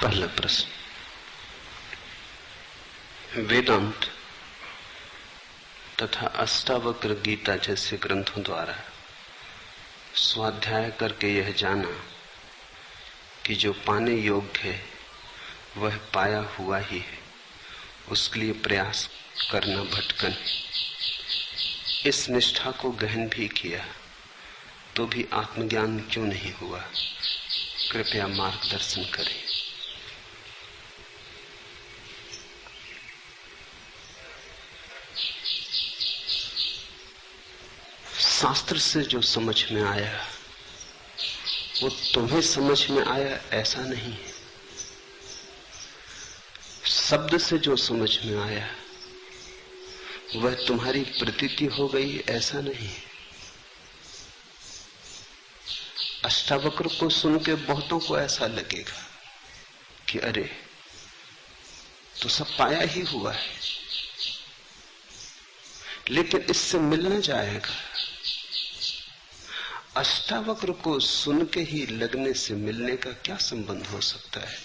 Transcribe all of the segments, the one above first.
पहला प्रश्न, वेदांत तथा अष्टावक्र गीता जैसे ग्रंथों द्वारा स्वाध्याय करके यह जाना कि जो पाने योग्य है वह पाया हुआ ही है, उसके लिए प्रयास करना भटकन। इस निष्ठा को गहन भी किया तो भी आत्मज्ञान क्यों नहीं हुआ? कृपया मार्गदर्शन करें। शास्त्र से जो समझ में आया वो तुम्हें समझ में आया ऐसा नहीं है। शब्द से जो समझ में आया वह तुम्हारी प्रतीति हो गई ऐसा नहीं है। अष्टावक्र को सुन के बहुतों को ऐसा लगेगा कि अरे तो सब पाया ही हुआ है, लेकिन इससे मिलना जाएगा। अष्टावक्र को सुन के ही लगने से मिलने का क्या संबंध हो सकता है?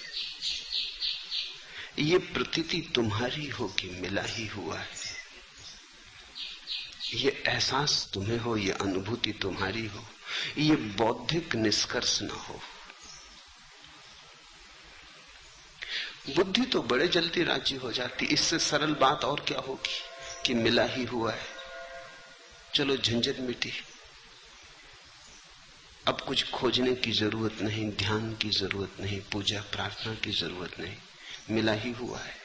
ये प्रतीति तुम्हारी हो कि मिला ही हुआ है, ये एहसास तुम्हें हो, ये अनुभूति तुम्हारी हो, ये बौद्धिक निष्कर्ष न हो। बुद्धि तो बड़े जल्दी राजी हो जाती। इससे सरल बात और क्या होगी कि मिला ही हुआ है, चलो झंझट मिटी, अब कुछ खोजने की जरूरत नहीं, ध्यान की जरूरत नहीं, पूजा प्रार्थना की जरूरत नहीं, मिला ही हुआ है।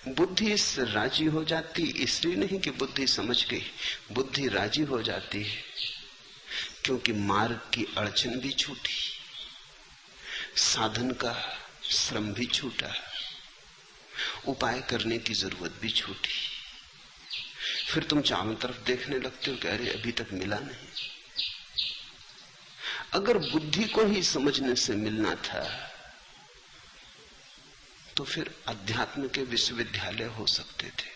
बुद्धि इससे राजी हो जाती, इसलिए नहीं कि बुद्धि समझ गई, बुद्धि राजी हो जाती है क्योंकि मार्ग की अड़चन भी छूटी, साधन का श्रम भी छूटा, उपाय करने की जरूरत भी छूटी। फिर तुम चारों तरफ देखने लगते हो कि अरे अभी तक मिला नहीं। अगर बुद्धि को ही समझने से मिलना था तो फिर अध्यात्म के विश्वविद्यालय हो सकते थे।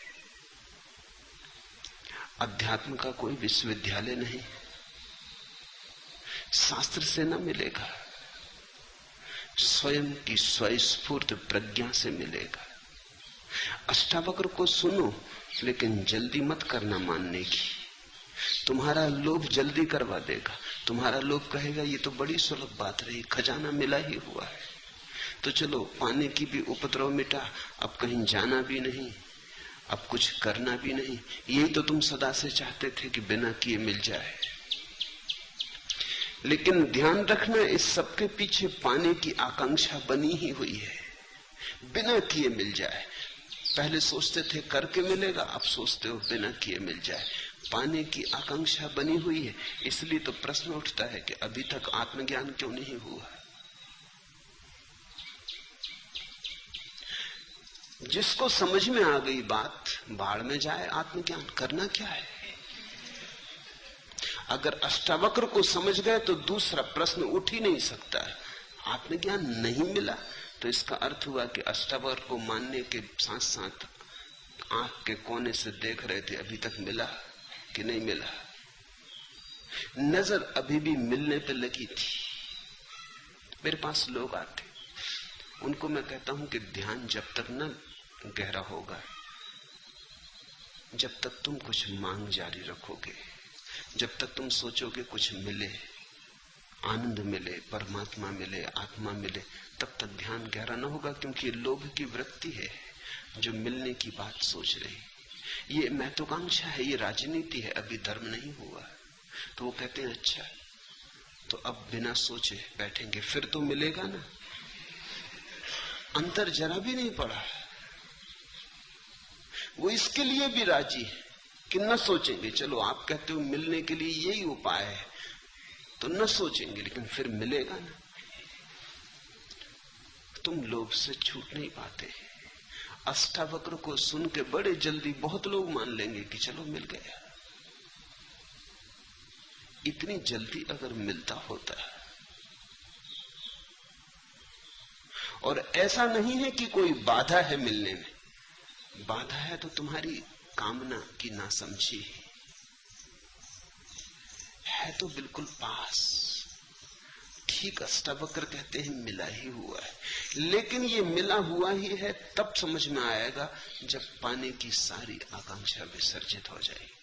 अध्यात्म का कोई विश्वविद्यालय नहीं, शास्त्र से न मिलेगा, स्वयं की स्वस्फूर्त प्रज्ञा से मिलेगा। अष्टावक्र को सुनो, लेकिन जल्दी मत करना मानने की। तुम्हारा लोभ जल्दी करवा देगा। तुम्हारा लोभ कहेगा ये तो बड़ी सुलभ बात रही, खजाना मिला ही हुआ है, तो चलो पाने की भी उपद्रव मिटा, अब कहीं जाना भी नहीं, अब कुछ करना भी नहीं। यही तो तुम सदा से चाहते थे कि बिना किए मिल जाए। लेकिन ध्यान रखना, इस सबके पीछे पाने की आकांक्षा बनी ही हुई है, बिना किए मिल जाए। पहले सोचते थे करके मिलेगा, अब सोचते हो बिना किए मिल जाए। पाने की आकांक्षा बनी हुई है। इसलिए तो प्रश्न उठता है कि अभी तक आत्मज्ञान क्यों नहीं हुआ? जिसको समझ में आ गई बात, बाढ़ में जाए आत्मज्ञान, करना क्या है? अगर अष्टावक्र को समझ गए तो दूसरा प्रश्न उठ ही नहीं सकता है। आत्मज्ञान नहीं मिला तो इसका अर्थ हुआ कि अष्टावक्र को मानने के साथ साथ आंख के कोने से देख रहे थे अभी तक मिला कि नहीं मिला। नजर अभी भी मिलने पे लगी थी। मेरे पास लोग आते, उनको मैं कहता हूं कि ध्यान जब तक न गहरा होगा, जब तक तुम कुछ मांग जारी रखोगे, जब तक तुम सोचोगे कुछ मिले, आनंद मिले, परमात्मा मिले, आत्मा मिले, तब तक ध्यान गहरा न होगा। क्योंकि लोभ की वृत्ति है जो मिलने की बात सोच रही, ये महत्वाकांक्षा है, ये राजनीति है, अभी धर्म नहीं हुआ। तो वो कहते हैं अच्छा तो अब बिना सोचे बैठेंगे, फिर तो मिलेगा ना। अंतर जरा भी नहीं पड़ा। वो इसके लिए भी राजी है कि न सोचेंगे। चलो आप कहते हो मिलने के लिए यही उपाय है, तो न सोचेंगे, लेकिन फिर मिलेगा ना। तुम लोभ से छूट नहीं पाते। अष्टावक्र को सुन के बड़े जल्दी बहुत लोग मान लेंगे कि चलो मिल गया। इतनी जल्दी अगर मिलता होता, और ऐसा नहीं है कि कोई बाधा है मिलने में, बाधा है तो तुम्हारी कामना की नासमझी है तो बिल्कुल पास, ठीक अष्टावक्र कहते हैं मिला ही हुआ है, लेकिन ये मिला हुआ ही है तब समझ में आएगा जब पाने की सारी आकांक्षा विसर्जित हो जाएगी।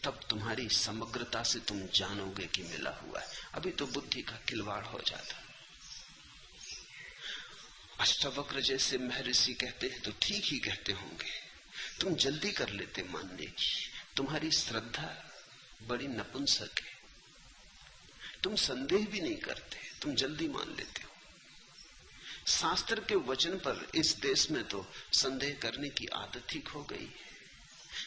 तब तुम्हारी समग्रता से तुम जानोगे कि मिला हुआ है। अभी तो बुद्धि का खिलवाड़ हो जाता। अष्टावक्र जैसे महर्षि कहते हैं तो ठीक ही कहते होंगे, तुम जल्दी कर लेते मानने की। तुम्हारी श्रद्धा बड़ी नपुंसक है, तुम संदेह भी नहीं करते, तुम जल्दी मान लेते हो। शास्त्र के वचन पर इस देश में तो संदेह करने की आदत ही खो गई है।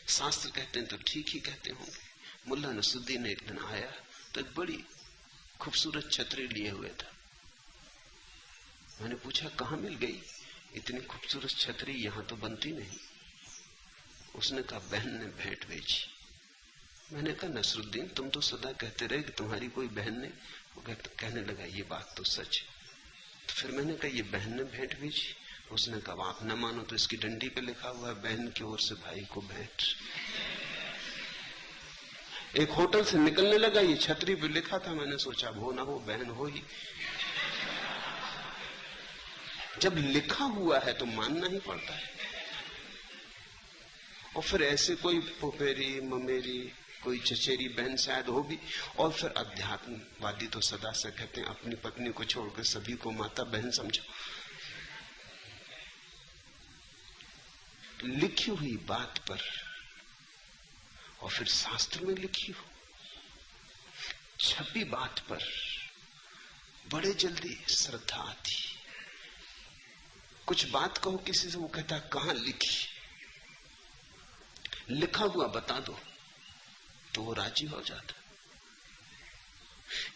शास्त्र कहते हैं तो ठीक ही कहते होंगे। मुल्ला नसरुद्दीन एक दिन आया तो एक बड़ी खूबसूरत छतरी लिए हुए था। मैंने पूछा कहां मिल गई इतनी खूबसूरत छतरी, यहां तो बनती नहीं। उसने कहा बहन ने भेंट भेजी। मैंने कहा नसरुद्दीन तुम तो सदा कहते रहे कि तुम्हारी कोई बहन ने। वो कहने लगा ये बात तो सच है। तो फिर मैंने कहा ये बहन ने भेंट भेजी। उसने कहा आप न मानो तो इसकी डंडी पे लिखा हुआ है बहन की ओर से भाई को भेंट। एक होटल से निकलने लगा, ये छतरी पे लिखा था। मैंने सोचा हो ना हो बहन हो ही। जब लिखा हुआ है तो मानना ही पड़ता है। और फिर ऐसे कोई पोपेरी ममेरी कोई चचेरी बहन शायद हो भी। और फिर अध्यात्मवादी तो सदा से कहते हैं अपनी पत्नी को छोड़कर सभी को माता बहन समझो। लिखी हुई बात पर और फिर शास्त्र में लिखी हो छपी बात पर बड़े जल्दी श्रद्धा आती। कुछ बात कहो किसी से, वो कहता कहां लिखी, लिखा हुआ बता दो तो वो राजी हो जाता।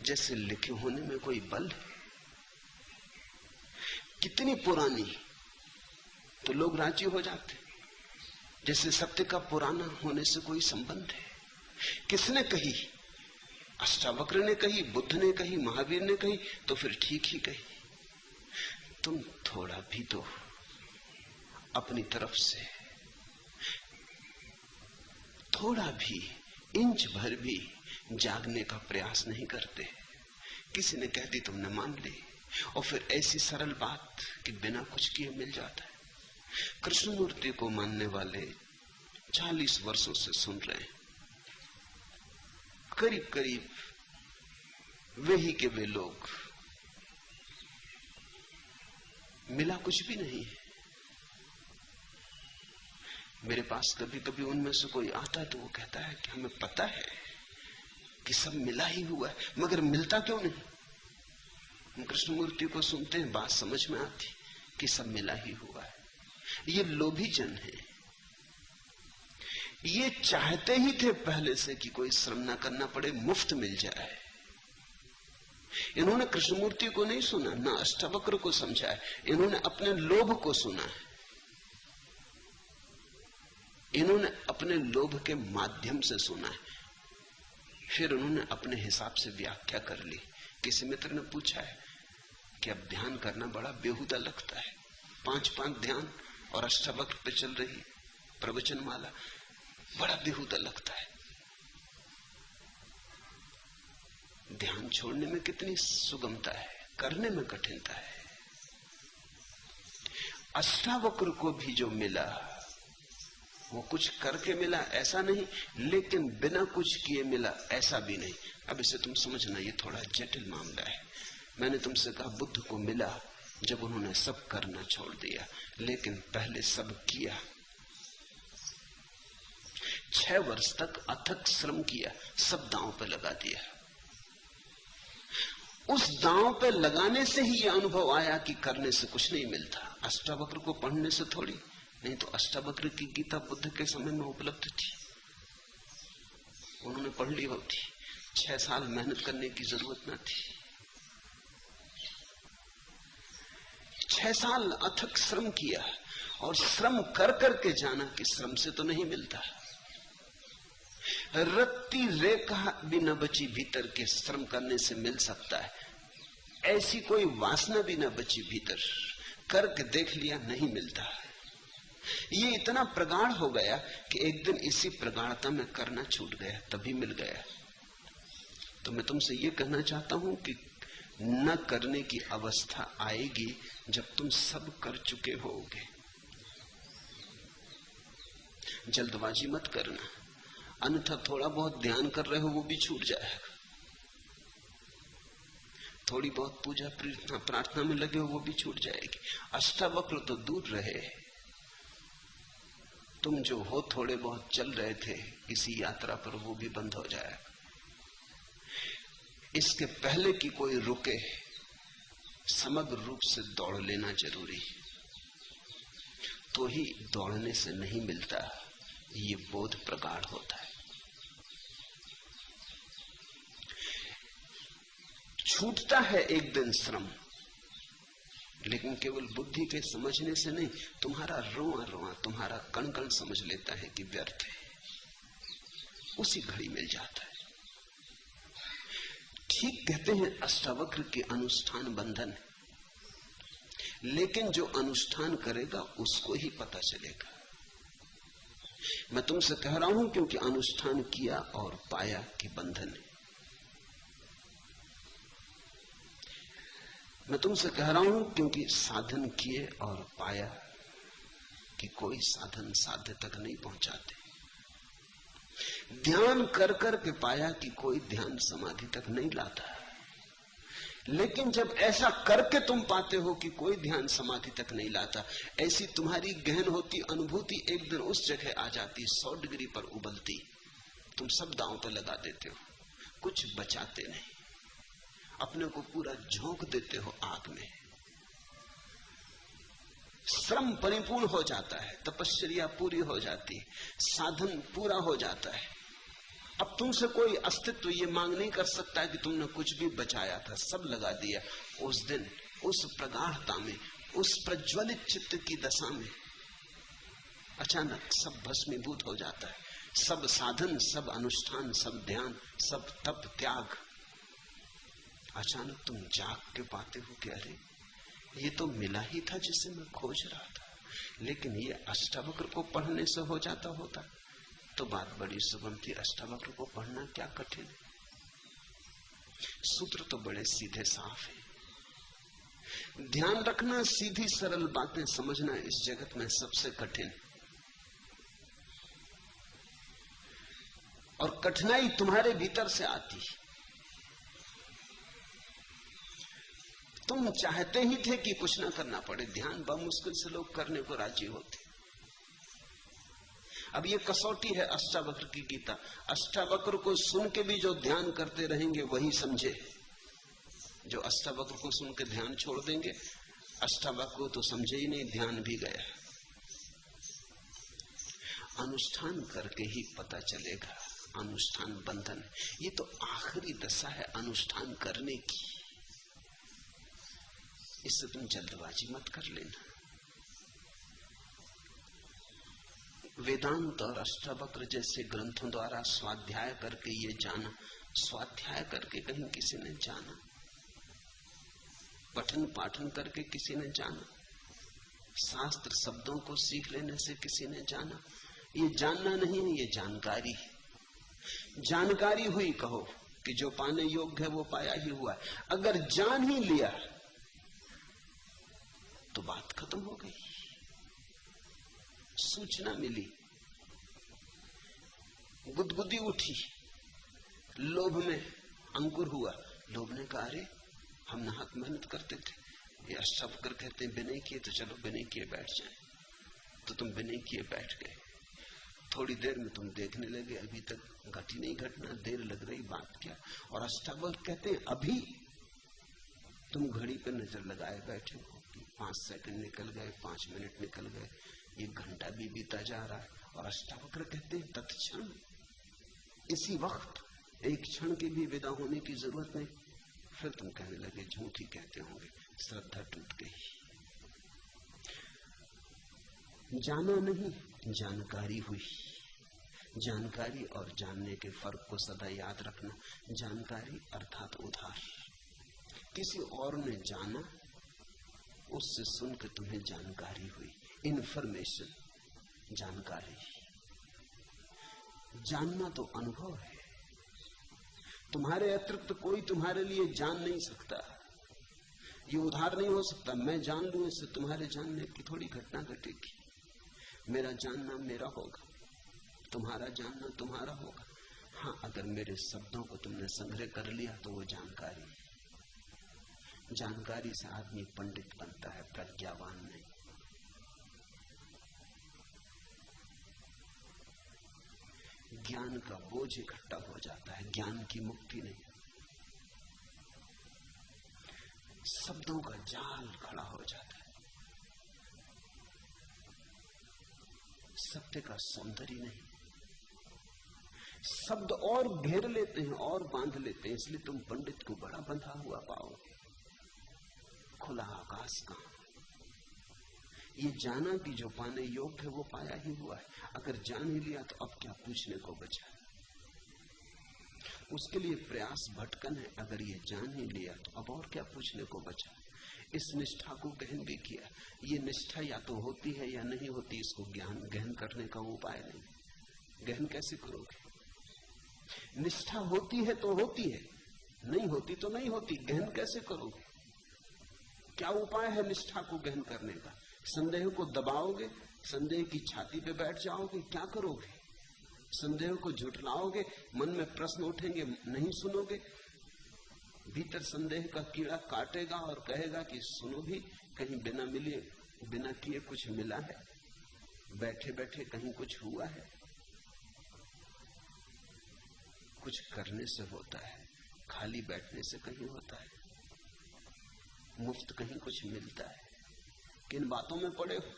जैसे लिखे होने में कोई बल है। कितनी पुरानी तो लोग राजी हो जाते, जैसे सत्य का पुराना होने से कोई संबंध है। किसने कही? अष्टावक्र ने कही, बुद्ध ने कही, महावीर ने कही, तो फिर ठीक ही कही। तुम थोड़ा भी तो अपनी तरफ से थोड़ा भी इंच भर भी जागने का प्रयास नहीं करते। किसी ने कह दी तुमने मान ली, और फिर ऐसी सरल बात कि बिना कुछ किए मिल जाता है। कृष्णमूर्ति को मानने वाले 40 वर्षों से सुन रहे हैं। करीब करीब वे ही के वे लोग, मिला कुछ भी नहीं है। मेरे पास कभी कभी उनमें से कोई आता है तो वो कहता है कि हमें पता है कि सब मिला ही हुआ है, मगर मिलता क्यों नहीं? हम कृष्णमूर्ति को सुनते हैं, बात समझ में आती कि सब मिला ही हुआ है। ये लोभी जन है, ये चाहते ही थे पहले से कि कोई श्रम ना करना पड़े, मुफ्त मिल जाए। इन्होंने कृष्णमूर्ति को नहीं सुना, ना अष्टावक्र को समझा है, इन्होंने अपने लोभ को सुना है। इन्होंने अपने लोभ के माध्यम से सुना है, फिर उन्होंने अपने हिसाब से व्याख्या कर ली। किसी मित्र ने पूछा है कि अब ध्यान करना बड़ा बेहुदा लगता है, 5-5 ध्यान और अष्टावक्र पे चल रही प्रवचन माला, बड़ा बेहुदा लगता है। ध्यान छोड़ने में कितनी सुगमता है, करने में कठिनता है। अष्टावक्र को भी जो मिला वो कुछ करके मिला ऐसा नहीं, लेकिन बिना कुछ किए मिला ऐसा भी नहीं। अब इसे तुम समझना, ये थोड़ा जटिल मामला है। मैंने तुमसे कहा बुद्ध को मिला जब उन्होंने सब करना छोड़ दिया, लेकिन पहले सब किया। 6 वर्ष तक अथक श्रम किया, सब दांव पे लगा दिया। उस दांव पे लगाने से ही यह अनुभव आया कि करने से कुछ नहीं मिलता। अष्टावक्र को पढ़ने से थोड़ी, नहीं तो अष्टावक्र की गीता बुद्ध के समय में उपलब्ध थी, उन्होंने पढ़ ली होती। 6 साल मेहनत करने की जरूरत न थी। 6 साल अथक श्रम किया, और श्रम कर करके जाना कि श्रम से तो नहीं मिलता। रत्ती रेखा भी न बची भीतर के श्रम करने से मिल सकता है, ऐसी कोई वासना भी न बची भीतर, करके देख लिया नहीं मिलता। ये इतना प्रगाढ़ हो गया कि एक दिन इसी प्रगाढ़ता में करना छूट गया, तभी मिल गया। तो मैं तुमसे ये कहना चाहता हूं कि न करने की अवस्था आएगी जब तुम सब कर चुके होगे। जल्दबाजी मत करना, अन्यथा थोड़ा बहुत ध्यान कर रहे हो वो भी छूट जाएगा। थोड़ी बहुत पूजा प्रार्थना में लगे हो वो भी छूट जाएगी। अष्टावक्र तो दूर रहे, तुम जो हो थोड़े बहुत चल रहे थे इसी यात्रा पर, वो भी बंद हो जाएगा। इसके पहले कि कोई रुके, समग्र रूप से दौड़ लेना जरूरी, तो ही दौड़ने से नहीं मिलता, ये बोध प्रगाढ़ होता है। छूटता है एक दिन श्रम, लेकिन केवल बुद्धि के समझने से नहीं, तुम्हारा रोआ रोआ, तुम्हारा कण कण समझ लेता है कि व्यर्थ है, उसी घड़ी मिल जाता है। ठीक कहते हैं अष्टावक्र के अनुष्ठान बंधन है, लेकिन जो अनुष्ठान करेगा उसको ही पता चलेगा। मैं तुमसे कह रहा हूं क्योंकि अनुष्ठान किया और पाया कि बंधन है। मैं तुमसे कह रहा हूं क्योंकि साधन किए और पाया कि कोई साधन साध्य तक नहीं पहुंचाते। ध्यान कर कर के पाया कि कोई ध्यान समाधि तक नहीं लाता। लेकिन जब ऐसा करके तुम पाते हो कि कोई ध्यान समाधि तक नहीं लाता, ऐसी तुम्हारी गहन होती अनुभूति एक दिन उस जगह आ जाती, 100 डिग्री पर उबलती, तुम सब दांव पर लगा देते हो, कुछ बचाते नहीं, अपने को पूरा झोंक देते हो आग में। श्रम परिपूर्ण हो जाता है, तपश्चर्या पूरी हो जाती है, साधन पूरा हो जाता है। अब तुमसे कोई अस्तित्व ये मांग नहीं कर सकता कि तुमने कुछ भी बचाया था, सब लगा दिया। उस दिन उस प्रगाढ़ता में, उस प्रज्वलित चित्त की दशा में अचानक सब भस्मीभूत हो जाता है। सब साधन, सब अनुष्ठान, सब ध्यान, सब तप त्याग, अचानक तुम जाग के पाते हो कि अरे ये तो मिला ही था जिसे मैं खोज रहा था। लेकिन ये अष्टावक्र को पढ़ने से हो जाता होता तो बात बड़ी सुगम थी। अष्टावक्र को पढ़ना क्या कठिन है, सूत्र तो बड़े सीधे साफ है। ध्यान रखना, सीधी सरल बातें समझना इस जगत में सबसे कठिन, और कठिनाई तुम्हारे भीतर से आती। तुम चाहते ही थे कि कुछ ना करना पड़े, ध्यान बहुत मुश्किल से लोग करने को राजी होते। अब ये कसौटी है अष्टावक्र की गीता। अष्टावक्र को सुन के भी जो ध्यान करते रहेंगे वही समझे, जो अष्टावक्र को सुन के ध्यान छोड़ देंगे, अष्टावक्र को तो समझे ही नहीं, ध्यान भी गया। अनुष्ठान करके ही पता चलेगा, अनुष्ठान बंधन। ये तो आखिरी दशा है अनुष्ठान करने की, इससे तुम जल्दबाजी मत कर लेना। वेदांत और अष्टावक्र जैसे ग्रंथों द्वारा स्वाध्याय करके ये जाना, स्वाध्याय करके कहीं किसी ने जाना, पठन पाठन करके किसी ने जाना, शास्त्र शब्दों को सीख लेने से किसी ने जाना, ये जानना नहीं है, ये जानकारी है। जानकारी हुई कहो कि जो पाने योग्य है वो पाया ही हुआ है। अगर जान ही लिया तो बात खत्म हो गई, सूचना मिली, गुदगुदी उठी, लोभ में अंकुर हुआ। लोभ ने कहा अरे हम नाहक मेहनत करते थे, ये अष्टावक्र कहते हैं बिना किए तो चलो बिना किए बैठ जाए, तो तुम बिना किए बैठ गए। थोड़ी देर में तुम देखने लगे अभी तक घटी नहीं घटना, देर लग रही, बात क्या। और अष्टावक्र कहते हैं अभी तुम घड़ी पर नजर लगाए बैठे हो, 5 सेकंड निकल गए, 5 मिनट निकल गए, 1 घंटा भी बीता जा रहा है। और अष्टावक्र कहते हैं तत्क्षण, इसी वक्त, एक क्षण की भी विदा होने की जरूरत नहीं। फिर तुम कहने लगे झूठ ही कहते होंगे, श्रद्धा टूट गई। जाना नहीं, जानकारी हुई। जानकारी और जानने के फर्क को सदा याद रखना। जानकारी अर्थात उधार, किसी और ने जाना, उससे सुनकर तुम्हें जानकारी हुई, इन्फॉर्मेशन, जानकारी। जानना तो अनुभव है, तुम्हारे अतिरिक्त कोई तुम्हारे लिए जान नहीं सकता। ये उधार नहीं हो सकता। मैं जान लूं इससे तुम्हारे जानने की थोड़ी घटना घटेगी। मेरा जानना मेरा होगा, तुम्हारा जानना तुम्हारा होगा। हाँ, अगर मेरे शब्दों को तुमने संग्रह कर लिया तो वो जानकारी। जानकारी से आदमी पंडित बनता है, प्रज्ञावान नहीं। ज्ञान का बोझ इकट्ठा हो जाता है, ज्ञान की मुक्ति नहीं। शब्दों का जाल खड़ा हो जाता है, सत्य का सौंदर्य नहीं। शब्द और घेर लेते हैं और बांध लेते हैं, इसलिए तुम पंडित को बड़ा बंधा हुआ पाओगे। खुला आकाश कहां? ये जाना कि जो पाने योग्य है वो पाया ही हुआ है। अगर जान ही लिया तो अब क्या पूछने को बचा? उसके लिए प्रयास भटकन है। अगर ये जान ही लिया तो अब और क्या पूछने को बचा? इस निष्ठा को गहन भी किया। ये निष्ठा या तो होती है या नहीं होती, इसको ज्ञान गहन करने का उपाय नहीं। गहन कैसे करोगे? निष्ठा होती है तो होती है, नहीं होती तो नहीं होती। गहन कैसे करोगे? क्या उपाय है निष्ठा को गहन करने का? संदेह को दबाओगे, संदेह की छाती पे बैठ जाओगे, क्या करोगे? संदेह को झुठलाओगे, मन में प्रश्न उठेंगे, नहीं सुनोगे। भीतर संदेह का कीड़ा काटेगा और कहेगा कि सुनो भी, कहीं बिना मिले बिना किए कुछ मिला है, बैठे बैठे कहीं कुछ हुआ है। कुछ करने से होता है, खाली बैठने से कहीं होता है, मुफ्त कहीं कुछ मिलता है। किन बातों में पड़े हो,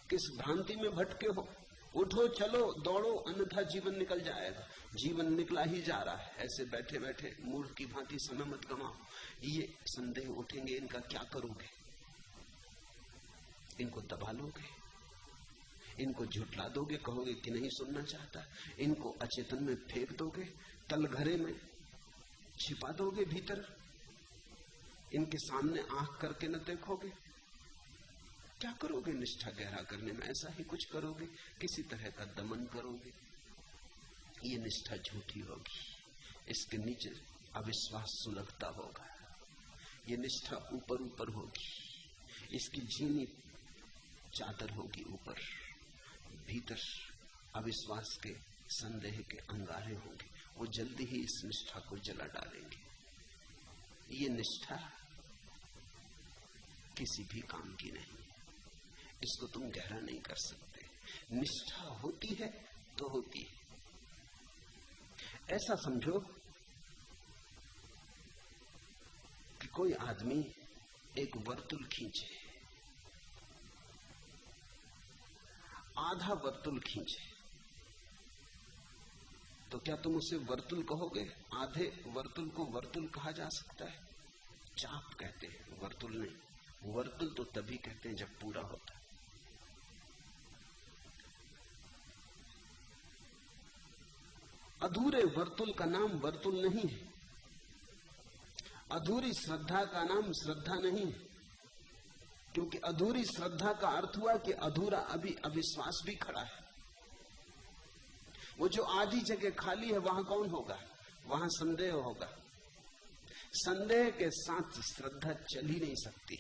किस भ्रांति में भटके हो? उठो, चलो, दौड़ो, अन्यथा जीवन निकल जाएगा। जीवन निकला ही जा रहा है। ऐसे बैठे बैठे मूर्ख की भांति समय मत गंवाओ। ये संदेह उठेंगे, इनका क्या करोगे? इनको दबा लोगे, इनको झुठला दोगे, कहोगे कि नहीं सुनना चाहता, इनको अचेतन में फेंक दोगे, तलघरे में छिपा दोगे भीतर, इनके सामने आंख करके न देखोगे। क्या करोगे निष्ठा गहरा करने में? ऐसा ही कुछ करोगे, किसी तरह का दमन करोगे। ये निष्ठा झूठी होगी, इसके नीचे अविश्वास सुलगता होगा। ये निष्ठा ऊपर ऊपर होगी, इसकी झीनी चादर होगी ऊपर, भीतर अविश्वास के, संदेह के अंगारे होंगे। वो जल्दी ही इस निष्ठा को जला डालेंगे। ये निष्ठा किसी भी काम की नहीं, इसको तुम गहरा नहीं कर सकते। निष्ठा होती है तो होती है। ऐसा समझो कि कोई आदमी एक वर्तुल खींचे, आधा वर्तुल खींचे, तो क्या तुम उसे वर्तुल कहोगे? आधे वर्तुल को वर्तुल कहा जा सकता है? चाप कहते हैं, वर्तुल नहीं। वर्तुल तो तभी कहते हैं जब पूरा होता है। अधूरे वर्तुल का नाम वर्तुल नहीं है। अधूरी श्रद्धा का नाम श्रद्धा नहीं है, क्योंकि अधूरी श्रद्धा का अर्थ हुआ कि अधूरा अभी अविश्वास भी खड़ा है। वो जो आधी जगह खाली है वहां कौन होगा? वहां संदेह होगा। संदेह के साथ श्रद्धा चल ही नहीं सकती।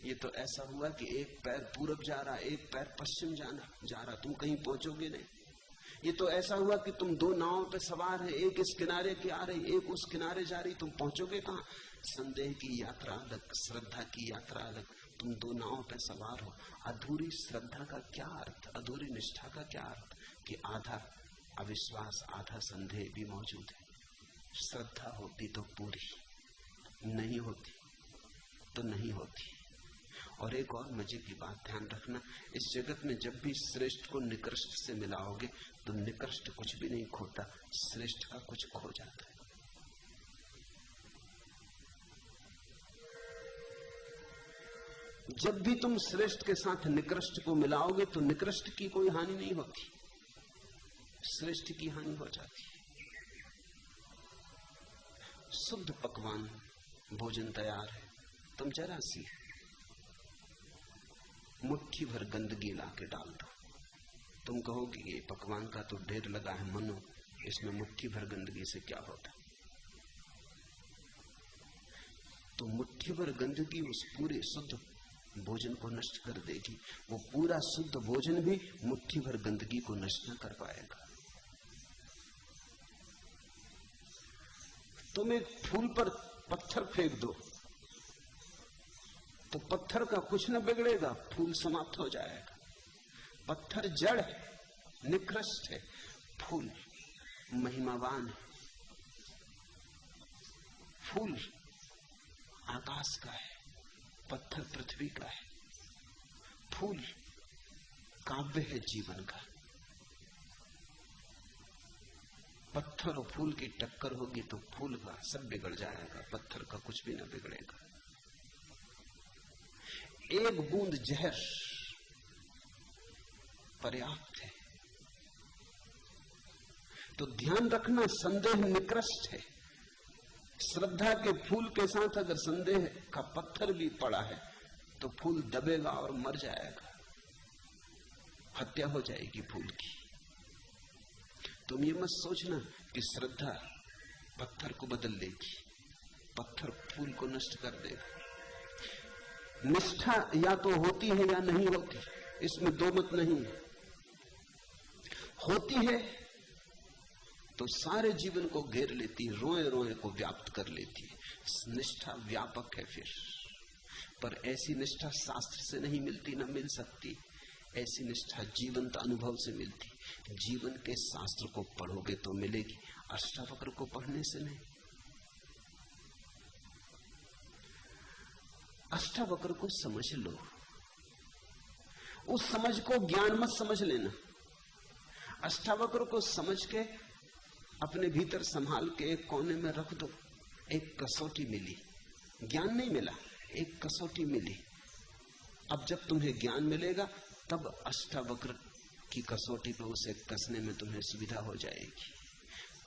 ये तो ऐसा हुआ कि एक पैर पूरब जा रहा, एक पैर पश्चिम जा रहा, तुम कहीं पहुंचोगे नहीं। ये तो ऐसा हुआ कि तुम दो नावों पे सवार है, एक इस किनारे की आ रही, एक उस किनारे जा रही, तुम पहुंचोगे कहां? संदेह की यात्रा अलग, श्रद्धा की यात्रा अलग, तुम दो नावों पे सवार हो। अधूरी श्रद्धा का क्या अर्थ? अधूरी निष्ठा का क्या अर्थ? कि आधा अविश्वास, आधा संदेह भी मौजूद है। श्रद्धा होती तो पूरी, नहीं होती तो नहीं होती। और एक और मजे की बात ध्यान रखना, इस जगत में जब भी श्रेष्ठ को निकृष्ट से मिलाओगे तो निकृष्ट कुछ भी नहीं खोता, श्रेष्ठ का कुछ खो जाता है। जब भी तुम श्रेष्ठ के साथ निकृष्ट को मिलाओगे तो निकृष्ट की कोई हानि नहीं होती, श्रेष्ठ की हानि हो जाती है। शुद्ध पकवान भोजन तैयार है, तुम जरा सी मुट्ठी भर गंदगी ला के डाल दो, तुम कहोगे ये पकवान का तो ढेर लगा है, मनो इसमें मुट्ठी भर गंदगी से क्या होता? तो मुट्ठी भर गंदगी उस पूरे शुद्ध भोजन को नष्ट कर देगी। वो पूरा शुद्ध भोजन भी मुट्ठी भर गंदगी को नष्ट न कर पाएगा। तुम एक फूल पर पत्थर फेंक दो तो पत्थर का कुछ न बिगड़ेगा, फूल समाप्त हो जाएगा। पत्थर जड़ है, निकृष्ट है, फूल महिमावान है। फूल आकाश का है, पत्थर पृथ्वी का है। फूल काव्य है जीवन का। पत्थर और फूल की टक्कर होगी तो फूल का सब बिगड़ जाएगा, पत्थर का कुछ भी ना बिगड़ेगा। एक बूंद जहर पर्याप्त है। तो ध्यान रखना, संदेह निकृष्ट है। श्रद्धा के फूल के साथ अगर संदेह का पत्थर भी पड़ा है तो फूल दबेगा और मर जाएगा, हत्या हो जाएगी फूल की। तुम ये मत सोचना कि श्रद्धा पत्थर को बदल देगी, पत्थर फूल को नष्ट कर देगा। निष्ठा या तो होती है या नहीं होती, इसमें दो मत नहीं है। होती है तो सारे जीवन को घेर लेती है, रोए रोए को व्याप्त कर लेती है। निष्ठा व्यापक है फिर, पर ऐसी निष्ठा शास्त्र से नहीं मिलती, न मिल सकती। ऐसी निष्ठा जीवंत अनुभव से मिलती। जीवन के शास्त्र को पढ़ोगे तो मिलेगी, अष्टावक्र को पढ़ने से नहीं। अष्टावक्र को समझ लो, उस समझ को ज्ञान मत समझ लेना। अष्टावक्र को समझ के अपने भीतर संभाल के एक कोने में रख दो। एक कसौटी मिली, ज्ञान नहीं मिला, एक कसौटी मिली। अब जब तुम्हें ज्ञान मिलेगा तब अष्टावक्र की कसौटी पे उसे कसने में तुम्हें सुविधा हो जाएगी।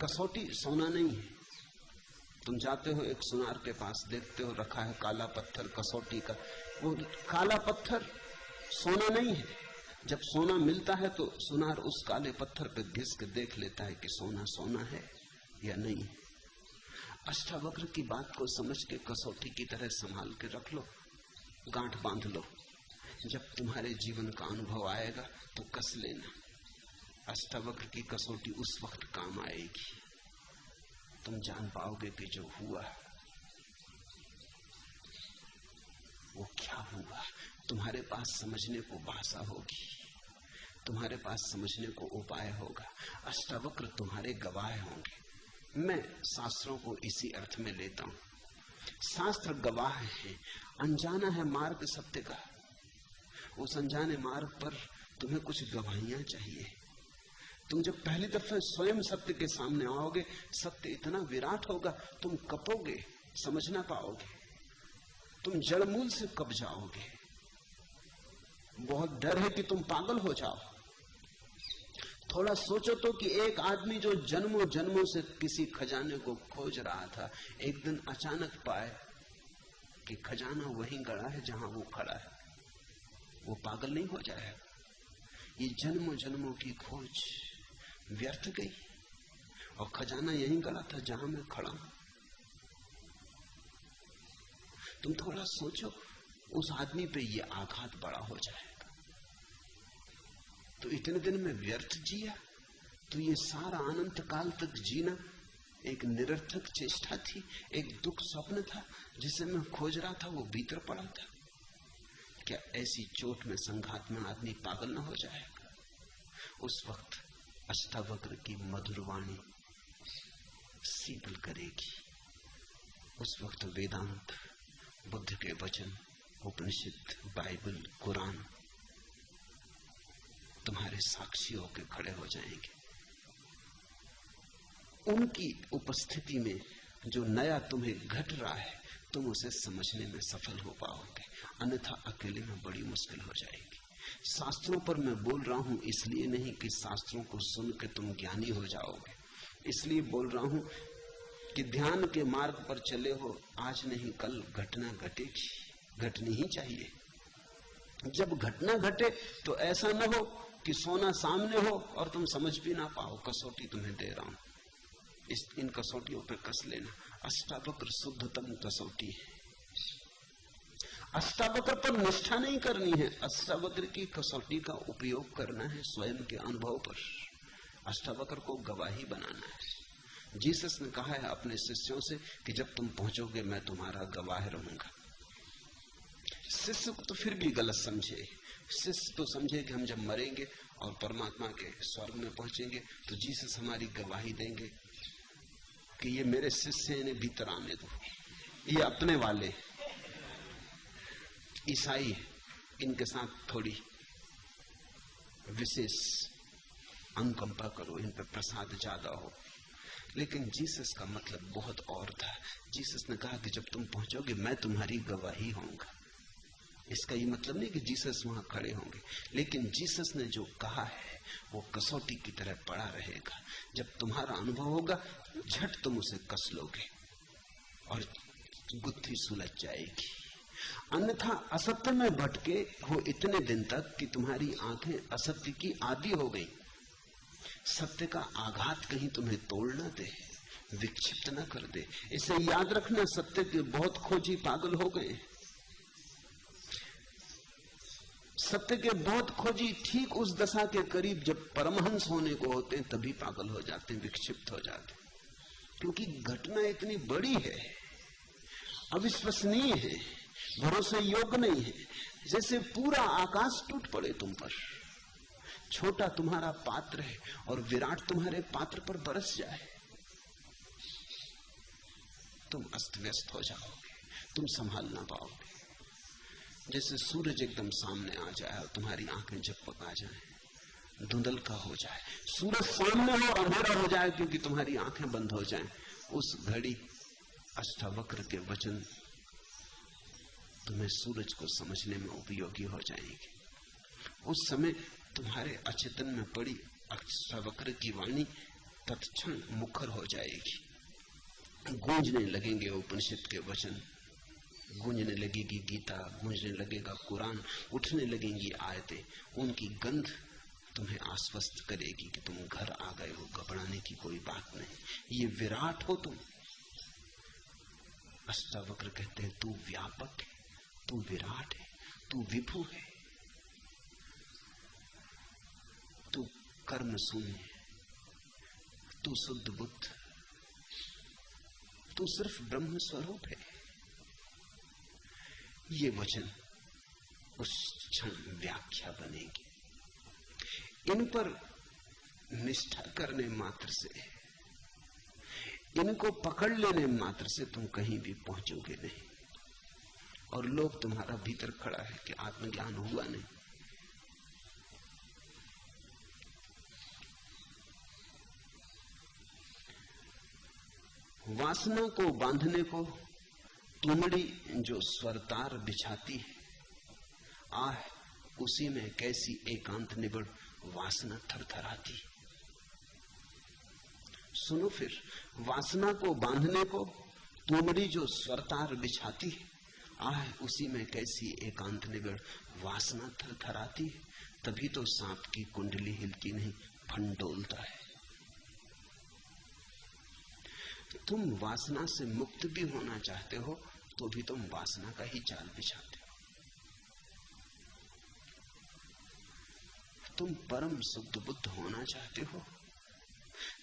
कसौटी सोना नहीं है। तुम जाते हो एक सुनार के पास, देखते हो रखा है काला पत्थर कसौटी का। वो काला पत्थर सोना नहीं है। जब सोना मिलता है तो सुनार उस काले पत्थर पे घिस के देख लेता है कि सोना सोना है या नहीं। अष्टावक्र की बात को समझ के कसौटी की तरह संभाल के रख लो, गांठ बांध लो। जब तुम्हारे जीवन का अनुभव आएगा तो कस लेना। अष्टावक्र की कसौटी उस वक्त काम आएगी। तुम जान पाओगे कि जो हुआ वो क्या हुआ। तुम्हारे पास समझने को भाषा होगी, तुम्हारे पास समझने को उपाय होगा। अष्टावक्र तुम्हारे गवाह होंगे। मैं शास्त्रों को इसी अर्थ में लेता हूं। शास्त्र गवाह है, अनजाना है मार्ग सत्य का। उस अनजाने मार्ग पर तुम्हें कुछ गवाहियां चाहिए। तुम जब पहली दफे स्वयं सत्य के सामने आओगे, सत्य इतना विराट होगा तुम कपोगे, समझ ना पाओगे, तुम जड़मूल से कब जाओगे। बहुत डर है कि तुम पागल हो जाओ। थोड़ा सोचो तो कि एक आदमी जो जन्मों जन्मों से किसी खजाने को खोज रहा था, एक दिन अचानक पाए कि खजाना वहीं गड़ा है जहां वो खड़ा है। वो पागल नहीं हो जाएगा। ये जन्मों जन्मों की खोज व्यर्थ गई और खजाना यहीं गड़ा था जहां मैं खड़ा हूं। तुम थोड़ा सोचो, उस आदमी पे ये आघात बड़ा हो जाएगा। तो इतने दिन में व्यर्थ जिया, तो ये सारा अनंत काल तक जीना एक निरर्थक चेष्टा थी, एक दुख स्वप्न था जिसे मैं खोज रहा था, वो भीतर पड़ा था। क्या ऐसी चोट में, संघात में आदमी पागल न हो जाएगा? उस वक्त अष्टावक्र की मधुर वाणी शीतल करेगी। उस वक्त वेदांत, बुद्ध के वचन, उपनिषद, बाइबल, कुरान तुम्हारे साक्षी होकर खड़े हो जाएंगे। उनकी उपस्थिति में जो नया तुम्हें घट रहा है, तुम उसे समझने में सफल हो पाओगे, अन्यथा अकेले में बड़ी मुश्किल हो जाएगी। शास्त्रों पर मैं बोल रहा हूं इसलिए नहीं कि शास्त्रों को सुन के तुम ज्ञानी हो जाओगे, इसलिए बोल रहा हूं कि ध्यान के मार्ग पर चले हो, आज नहीं कल घटना घटेगी, घटनी ही चाहिए। जब घटना घटे तो ऐसा न हो कि सोना सामने हो और तुम समझ भी ना पाओ। कसौटी तुम्हें दे रहा हूं, इन कसौटियों पे कस लेना। अष्टावक्र शुद्धतम कसौटी है। अष्टावक्र पर निष्ठा नहीं करनी है, अष्टावक्र की कसौटी का उपयोग करना है स्वयं के अनुभव पर। अष्टावक्र को गवाही बनाना है। जीसस ने कहा है अपने शिष्यों से कि जब तुम पहुंचोगे मैं तुम्हारा गवाह रहूंगा। शिष्य को तो फिर भी गलत समझे। शिष्य तो समझे कि हम जब मरेंगे और परमात्मा के स्वर्ग में पहुंचेंगे तो जीसस हमारी गवाही देंगे कि ये मेरे शिष्य हैं, इन्हें भीतर आने दो, ये अपने वाले ईसाई, इनके साथ थोड़ी विशेष अनुकंपा करो, इन पर प्रसाद ज्यादा हो। लेकिन जीसस का मतलब बहुत और था। जीसस ने कहा कि जब तुम पहुंचोगे मैं तुम्हारी गवाही होऊंगा। इसका ये मतलब नहीं कि जीसस वहां खड़े होंगे, लेकिन जीसस ने जो कहा है वो कसौटी की तरह पड़ा रहेगा। जब तुम्हारा अनुभव होगा झट तुम उसे कस लोगे और गुत्थी सुलझ जाएगी। अन्यथा असत्य में भटके हो इतने दिन तक कि तुम्हारी आंखें असत्य की आदी हो गई। सत्य का आघात कहीं तुम्हें तोड़ न दे, विक्षिप्त न कर दे। इसे याद रखना, सत्य के बहुत खोजी पागल हो गए। सत्य के बहुत खोजी ठीक उस दशा के करीब जब परमहंस होने को होते हैं तभी पागल हो जाते हैं, विक्षिप्त हो जाते हैं, क्योंकि घटना इतनी बड़ी है, अविश्वसनीय है, भरोसे योग्य नहीं है। जैसे पूरा आकाश टूट पड़े तुम पर, छोटा तुम्हारा पात्र है और विराट तुम्हारे पात्र पर बरस जाए, तुम अस्त व्यस्त हो जाओगे, तुम संभाल ना पाओगे। जैसे सूरज एकदम सामने आ जाए और तुम्हारी आंखें झपक आ जाए, धुंधलका हो जाए, सूरज सामने हो और अंधेरा हो जाए क्योंकि तुम्हारी आंखें बंद हो जाएं, उस घड़ी अष्टावक्र के वचन तुम्हें सूरज को समझने में उपयोगी हो जाएंगे। उस समय तुम्हारे अचेतन में पड़ी अष्टावक्र की वाणी तत्क्षण मुखर हो जाएगी। गूंजने लगेंगे उपनिषद के वचन, गूंजने लगेगी गीता, गूंजने लगेगा कुरान, उठने लगेंगी आयतें। उनकी गंध तुम्हें आश्वस्त करेगी कि तुम घर आ गए हो, घबराने की कोई बात नहीं, ये विराट हो तुम। अष्टावक्र कहते हैं तू व्यापक है, तू विराट है, तू विभु है, तू कर्म शून्य है, तू शुद्ध बुद्ध, तू सिर्फ ब्रह्म स्वरूप है। ये वचन उस क्षण व्याख्या बनेगी। इन पर निष्ठा करने मात्र से, इनको पकड़ लेने मात्र से तुम कहीं भी पहुंचोगे नहीं। और लोग तुम्हारा भीतर खड़ा है कि आत्मज्ञान हुआ नहीं। वासना को बांधने को तुमड़ी जो स्वरतार बिछाती है, आह उसी में कैसी एकांत निबड़ वासना थरथराती। सुनो फिर, वासना को बांधने को तुमड़ी जो स्वरतार बिछाती है, आह उसी में कैसी एकांत निबड़ वासना थरथराती। तभी तो सांप की कुंडली हिलती नहीं, फंडोलता है। तुम वासना से मुक्त भी होना चाहते हो तो भी तुम वासना का ही जाल बिछाते हो। तुम परम शुद्ध बुद्ध होना चाहते हो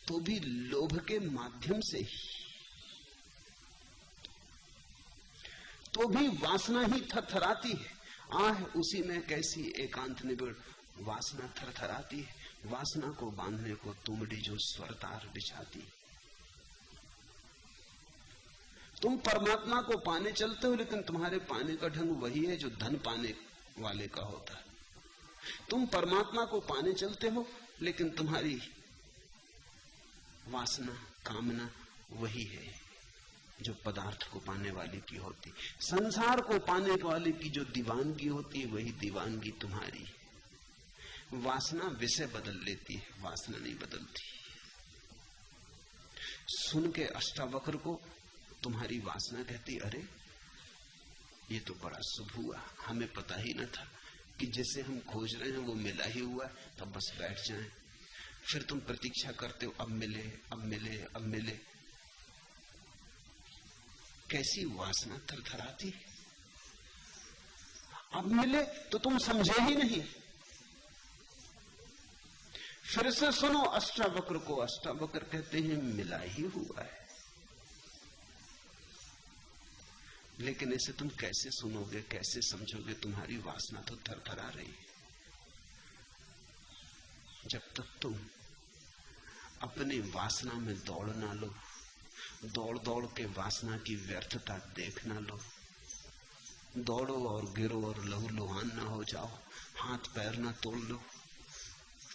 तो भी लोभ के माध्यम से ही, तो भी वासना ही थरथराती है। आह उसी में कैसी एकांत निबिड़ वासना थरथराती है। वासना को बांधने को तुमड़ी जो स्वरतार बिछाती। तुम परमात्मा को पाने चलते हो, लेकिन तुम्हारे पाने का ढंग वही है जो धन पाने वाले का होता है। तुम परमात्मा को पाने चलते हो, लेकिन तुम्हारी वासना कामना वही है जो पदार्थ को पाने वाले की होती। संसार को पाने वाले की जो दीवानगी होती है वही दीवानगी तुम्हारी। वासना विषय बदल लेती है, वासना नहीं बदलती। सुन के अष्टावक्र को तुम्हारी वासना कहती, अरे ये तो बड़ा शुभ हुआ, हमें पता ही न था कि जिसे हम खोज रहे हैं वो मिला ही हुआ है, तब बस बैठ जाएं। फिर तुम प्रतीक्षा करते हो, अब मिले, अब मिले, अब मिले। कैसी वासना थरथराती है। अब मिले तो तुम समझे ही नहीं। फिर से सुनो अष्टावक्र को। अष्टावक्र कहते हैं मिला ही हुआ है। लेकिन इसे तुम कैसे सुनोगे, कैसे समझोगे? तुम्हारी वासना तो थरथरा रही है। जब तक तुम अपनी वासना में दौड़ ना लो, दौड़ दौड़ के वासना की व्यर्थता देख ना लो, दौड़ो और गिरो और लहूलुहान ना हो जाओ, हाथ पैर ना तोड़ लो,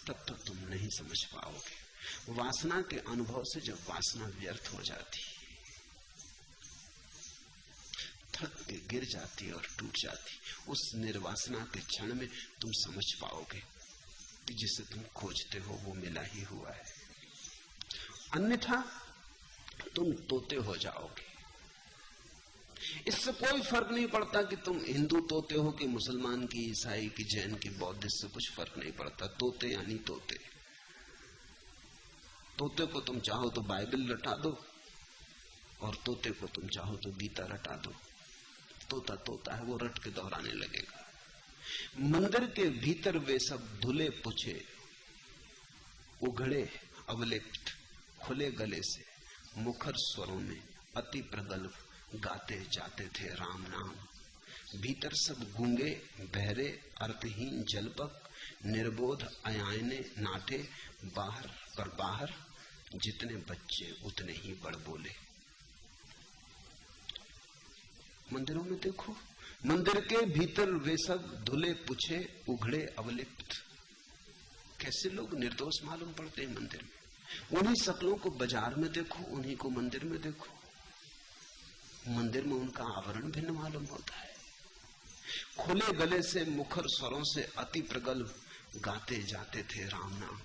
तब तक तुम नहीं समझ पाओगे। वासना के अनुभव से जब वासना व्यर्थ हो जाती, थक के गिर जाती और टूट जाती, उस निर्वासना के क्षण में तुम समझ पाओगे कि जिसे तुम खोजते हो वो मिला ही हुआ है। अन्यथा तुम तोते हो जाओगे। इससे कोई फर्क नहीं पड़ता कि तुम हिंदू तोते हो कि मुसलमान की, ईसाई की, जैन की, बौद्ध, इससे कुछ फर्क नहीं पड़ता। तोते यानी तोते। तोते को तुम चाहो तो बाइबल रटा दो और तोते को तुम चाहो तो गीता रटा दो। तोता तोता है, वो रट के दोहराने लगेगा। मंदिर के भीतर वे सब धुले पुछे, उघड़े अवलिप्त, खुले गले से मुखर स्वरों में अति प्रगल्भ गाते जाते थे राम नाम। भीतर सब गूंगे बहरे अर्थहीन जलपक, निर्बोध अयायने नाटे, बाहर पर बाहर जितने बच्चे उतने ही बड़ बोले। मंदिरों में देखो, मंदिर के भीतर वे सब धुले पुछे, उघड़े अवलिप्त। कैसे लोग निर्दोष मालूम पड़ते हैं मंदिर में। उन्हीं शक्लों को बाजार में देखो, उन्हीं को मंदिर में देखो। मंदिर में उनका आवरण भिन्न मालूम होता है। खुले गले से मुखर स्वरों से अति प्रगल्भ गाते जाते थे राम नाम।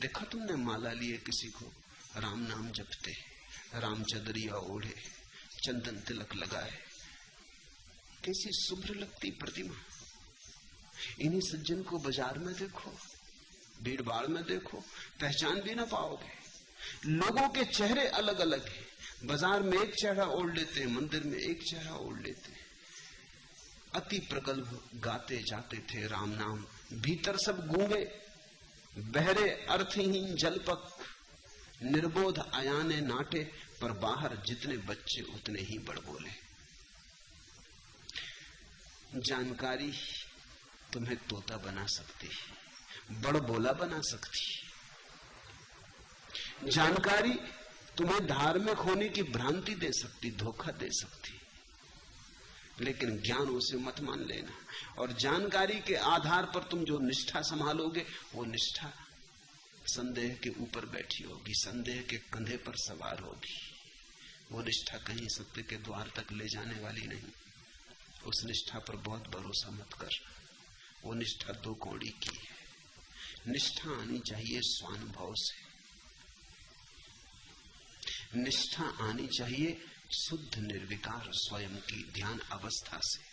देखा तुमने माला लिए किसी को राम नाम जपते, राम चदरिया ओढ़े, चंदन तिलक लगाए, कैसी शुभ्र लगती प्रतिमा। इन्हीं सज्जन को बाजार में देखो, भीड़ भाड़ में देखो, पहचान भी ना पाओगे। लोगों के चेहरे अलग अलग हैं। बाजार में एक चेहरा ओढ़ लेते हैं, मंदिर में एक चेहरा ओढ़ लेते हैं। अति प्रगल्भ गाते जाते थे राम नाम। भीतर सब गूंगे बहरे अर्थहीन जलपक, निर्बोध अयाने नाटे, पर बाहर जितने बच्चे उतने ही बड़ बोले। जानकारी तुम्हें तोता बना सकती, बड़ बोला बना सकती। जानकारी तुम्हें धार्मिक होने की भ्रांति दे सकती, धोखा दे सकती, लेकिन ज्ञान उसे मत मान लेना। और जानकारी के आधार पर तुम जो निष्ठा संभालोगे, वो निष्ठा संदेह के ऊपर बैठी होगी, संदेह के कंधे पर सवार होगी। वो निष्ठा कहीं सत्य के द्वार तक ले जाने वाली नहीं। उस निष्ठा पर बहुत भरोसा मत कर। वो निष्ठा दो कौड़ी की है। निष्ठा आनी चाहिए स्वानुभव से, निष्ठा आनी चाहिए शुद्ध निर्विकार स्वयं की ध्यान अवस्था से।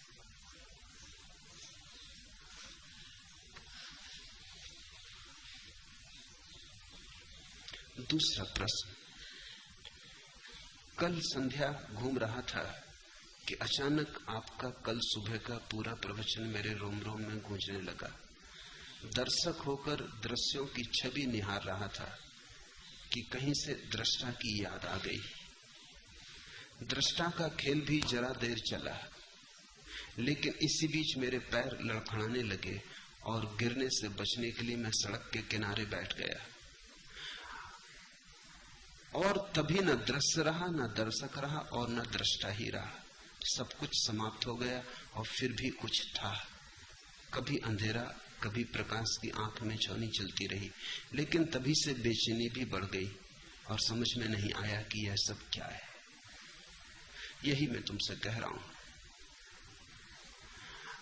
दूसरा प्रश्न। कल संध्या घूम रहा था कि अचानक आपका कल सुबह का पूरा प्रवचन मेरे रोम रोम में गूंजने लगा। दर्शक होकर दृश्यों की छवि निहार रहा था कि कहीं से दृष्टा की याद आ गई। दृष्टा का खेल भी जरा देर चला, लेकिन इसी बीच मेरे पैर लड़खड़ाने लगे और गिरने से बचने के लिए मैं सड़क के किनारे बैठ गया। और तभी न दृश्य रहा, न दर्शक रहा और न दृष्टा ही रहा। सब कुछ समाप्त हो गया और फिर भी कुछ था। कभी अंधेरा, कभी प्रकाश की आंख में छौनी चलती रही, लेकिन तभी से बेचैनी भी बढ़ गई और समझ में नहीं आया कि यह सब क्या है। यही मैं तुमसे कह रहा हूं।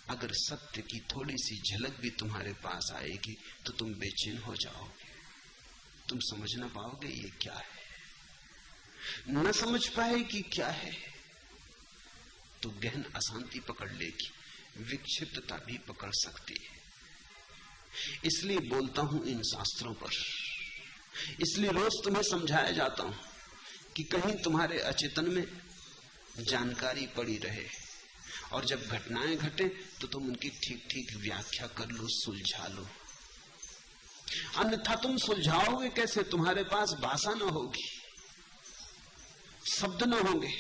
अगर सत्य की थोड़ी सी झलक भी तुम्हारे पास आएगी तो तुम बेचैन हो जाओगे। तुम समझ ना पाओगे ये क्या है। न समझ पाए कि क्या है तो गहन अशांति पकड़ लेगी। विक्षिप्तता भी पकड़ सकती है। इसलिए बोलता हूं इन शास्त्रों पर, इसलिए रोज तुम्हें समझाया जाता हूं कि कहीं तुम्हारे अचेतन में जानकारी पड़ी रहे, और जब घटनाएं घटे तो तुम उनकी ठीक ठीक व्याख्या कर लो, सुलझा लो। अन्यथा तुम सुलझाओगे कैसे? तुम्हारे पास भाषा न होगी, शब्द न होंगे,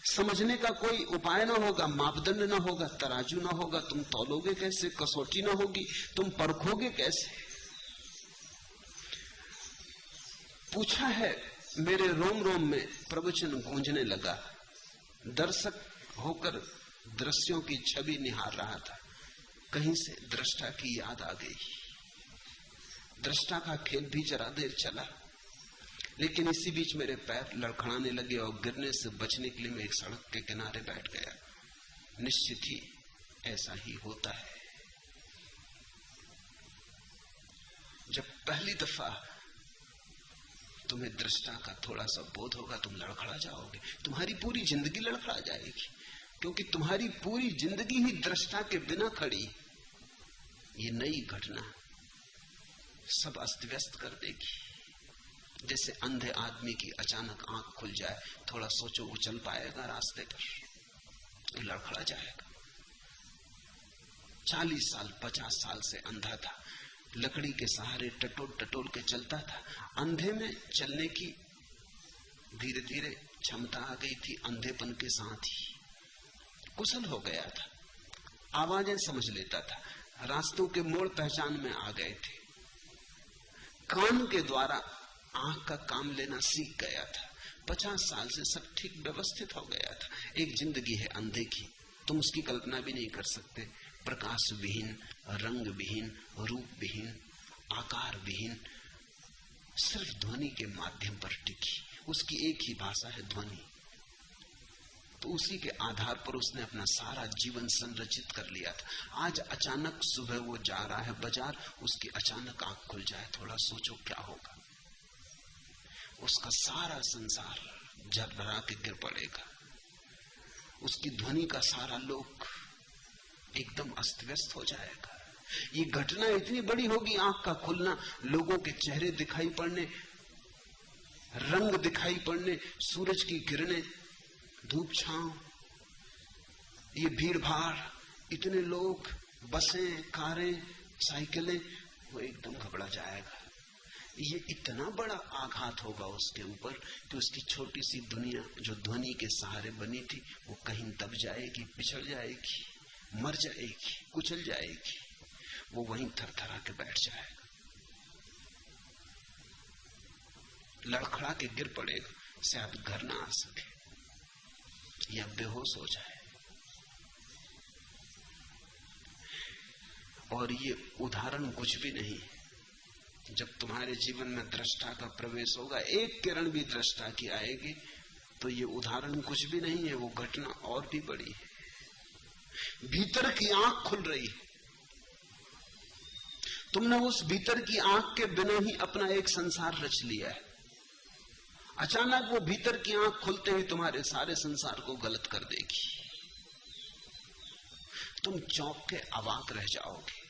समझने का कोई उपाय न होगा, मापदंड न होगा, तराजू न होगा, तुम तौलोगे कैसे? कसौटी न होगी, तुम परखोगे कैसे? पूछा है, मेरे रोम रोम में प्रवचन गूंजने लगा। दर्शक होकर दृश्यों की छवि निहार रहा था, कहीं से दृष्टा की याद आ गई। दृष्टा का खेल भी जरा देर चला, लेकिन इसी बीच मेरे पैर लड़खड़ाने लगे और गिरने से बचने के लिए मैं एक सड़क के किनारे बैठ गया। निश्चित ही ऐसा ही होता है। जब पहली दफा तुम्हें दृष्टा का थोड़ा सा बोध होगा, तुम लड़खड़ा जाओगे, तुम्हारी पूरी जिंदगी लड़खड़ा जाएगी, क्योंकि तुम्हारी पूरी जिंदगी ही दृष्टा के बिना खड़ी। ये नई घटना सब अस्त व्यस्त कर देगी। जैसे अंधे आदमी की अचानक आंख खुल जाए, थोड़ा सोचो वो चल पाएगा रास्ते पर, तो लड़खड़ा जाएगा। 40 साल 50 साल से अंधा था, लकड़ी के सहारे टटोल टटोल के चलता था। अंधे में चलने की धीरे धीरे क्षमता आ गई थी, अंधेपन के साथ ही कुशल हो गया था, आवाजें समझ लेता था, रास्तों के मोड़ पहचान में आ गए थे, कान के द्वारा आंख का काम लेना सीख गया था। 50 साल से सब ठीक व्यवस्थित हो गया था। एक जिंदगी है अंधे की, तुम उसकी कल्पना भी नहीं कर सकते। प्रकाश विहीन, रंग विहीन, रूप विहीन, आकार विहीन, सिर्फ ध्वनि के माध्यम पर टिकी। उसकी एक ही भाषा है, ध्वनि। तो उसी के आधार पर उसने अपना सारा जीवन संरचित कर लिया था। आज अचानक सुबह वो जा रहा है बाजार, उसकी अचानक आंख खुल जाए, थोड़ा सोचो क्या होगा। उसका सारा संसार झरझरा के गिर पड़ेगा, उसकी ध्वनि का सारा लोक एकदम अस्त व्यस्त हो जाएगा। ये घटना इतनी बड़ी होगी, आंख का खुलना, लोगों के चेहरे दिखाई पड़ने, रंग दिखाई पड़ने, सूरज की किरणें, धूप छांव, ये भीड़ भाड़, इतने लोग, बसें, कारें, साइकिलें, वो एकदम घबरा जाएगा। ये इतना बड़ा आघात होगा उसके ऊपर कि उसकी छोटी सी दुनिया जो ध्वनि के सहारे बनी थी, वो कहीं दब जाएगी, पिछड़ जाएगी, मर जाएगी, कुचल जाएगी। वो वहीं थरथरा के बैठ जाएगा, लड़खड़ा के गिर पड़ेगा, शायद घर ना आ सके या बेहोश हो जाए। और ये उदाहरण कुछ भी नहीं। जब तुम्हारे जीवन में दृष्टा का प्रवेश होगा, एक किरण भी दृष्टा की आएगी, तो ये उदाहरण कुछ भी नहीं है, वो घटना और भी बड़ी है। भीतर की आंख खुल रही है, तुमने उस भीतर की आंख के बिना ही अपना एक संसार रच लिया है। अचानक वो भीतर की आंख खुलते ही तुम्हारे सारे संसार को गलत कर देगी। तुम चौंक के अवाक रह जाओगे।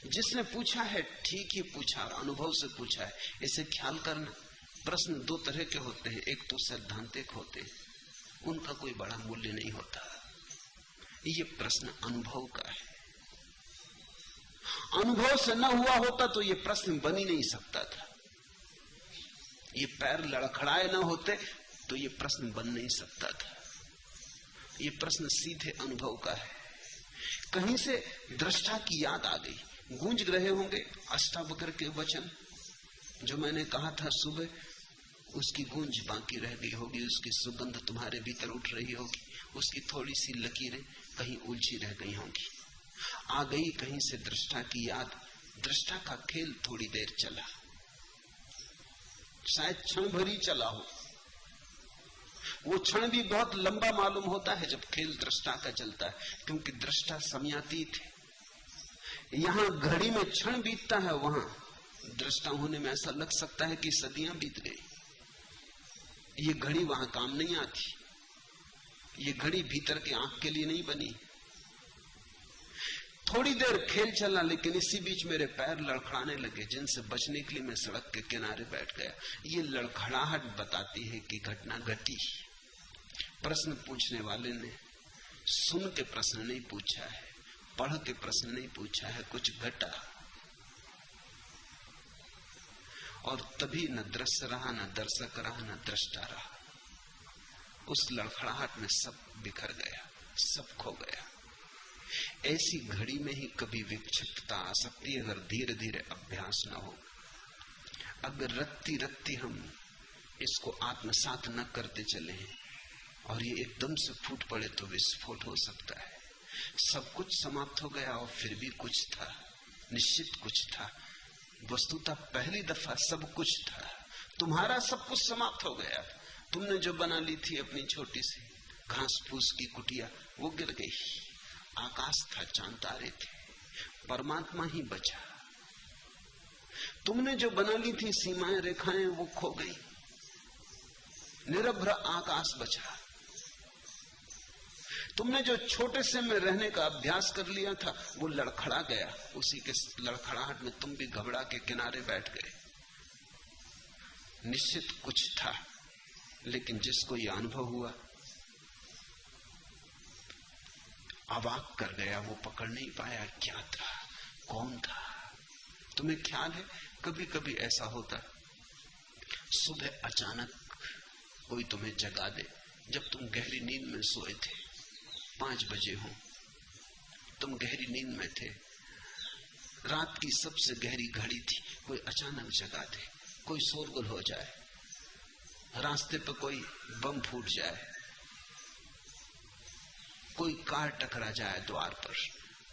जिसने पूछा है ठीक ही पूछा, अनुभव से पूछा है। इसे ख्याल करना, प्रश्न दो तरह के होते हैं, एक तो सैद्धांतिक होते हैं, उनका कोई बड़ा मूल्य नहीं होता। ये प्रश्न अनुभव का है। अनुभव से न हुआ होता तो ये प्रश्न बन ही नहीं सकता था। ये पैर लड़खड़ाए न होते तो ये प्रश्न बन नहीं सकता था। ये प्रश्न सीधे अनुभव का है। कहीं से दृष्टा की याद आ गई। गूंज रहे होंगे अष्टावक्र के वचन जो मैंने कहा था सुबह, उसकी गूंज बाकी रह गई होगी, उसकी सुगंध तुम्हारे भीतर उठ रही होगी, उसकी थोड़ी सी लकीरें कहीं उलझी रह गई होंगी। आ गई कहीं से दृष्टा की याद। दृष्टा का खेल थोड़ी देर चला, शायद क्षण भर ही चला हो। वो क्षण भी बहुत लंबा मालूम होता है जब खेल दृष्टा का चलता है, क्योंकि दृष्टा समयातीत है। यहां घड़ी में क्षण बीतता है, वहां दृष्टा होने में ऐसा लग सकता है कि सदियां बीत गई। ये घड़ी वहां काम नहीं आती। ये घड़ी भीतर की आंख के लिए नहीं बनी। थोड़ी देर खेल चला, लेकिन इसी बीच मेरे पैर लड़खड़ाने लगे, जिनसे बचने के लिए मैं सड़क के किनारे बैठ गया। ये लड़खड़ाहट बताती है कि घटना घटी। प्रश्न पूछने वाले ने सुन के प्रश्न नहीं पूछा है, पढ़ के प्रश्न नहीं पूछा है, कुछ घटा। और तभी न दृश्य रहा, न दर्शक रहा, न दृष्टा रहा। उस लड़खड़ाहट में सब बिखर गया, सब खो गया। ऐसी घड़ी में ही कभी विक्षिप्तता आ सकती है, अगर धीरे धीरे अभ्यास न हो। अगर रत्ती रत्ती हम इसको आत्मसात न करते चले और ये एकदम से फूट पड़े तो विस्फोट हो सकता है। सब कुछ समाप्त हो गया और फिर भी कुछ था, निश्चित कुछ था। वस्तुतः पहली दफा सब कुछ था। तुम्हारा सब कुछ समाप्त हो गया। तुमने जो बना ली थी अपनी छोटी सी घास फूस की कुटिया, वो गिर गई। आकाश था, चांद तारे थे, परमात्मा ही बचा। तुमने जो बना ली थी सीमाएं रेखाएं, वो खो गई। निरभ्र आकाश बचा। तुमने जो छोटे से में रहने का अभ्यास कर लिया था, वो लड़खड़ा गया। उसी के लड़खड़ाहट में तुम भी घबरा के किनारे बैठ गए। निश्चित कुछ था, लेकिन जिसको यह अनुभव हुआ अवाक कर गया। वो पकड़ नहीं पाया क्या था, कौन था। तुम्हें ख्याल है, कभी कभी ऐसा होता, सुबह अचानक कोई तुम्हें जगा दे। जब तुम गहरी नींद में सोए थे, 5 बजे हो, तुम गहरी नींद में थे, रात की सबसे गहरी घड़ी थी, कोई अचानक जगा दे, कोई शोरगुल हो जाए, रास्ते पर कोई बम फूट जाए, कोई कार टकरा जाए द्वार पर,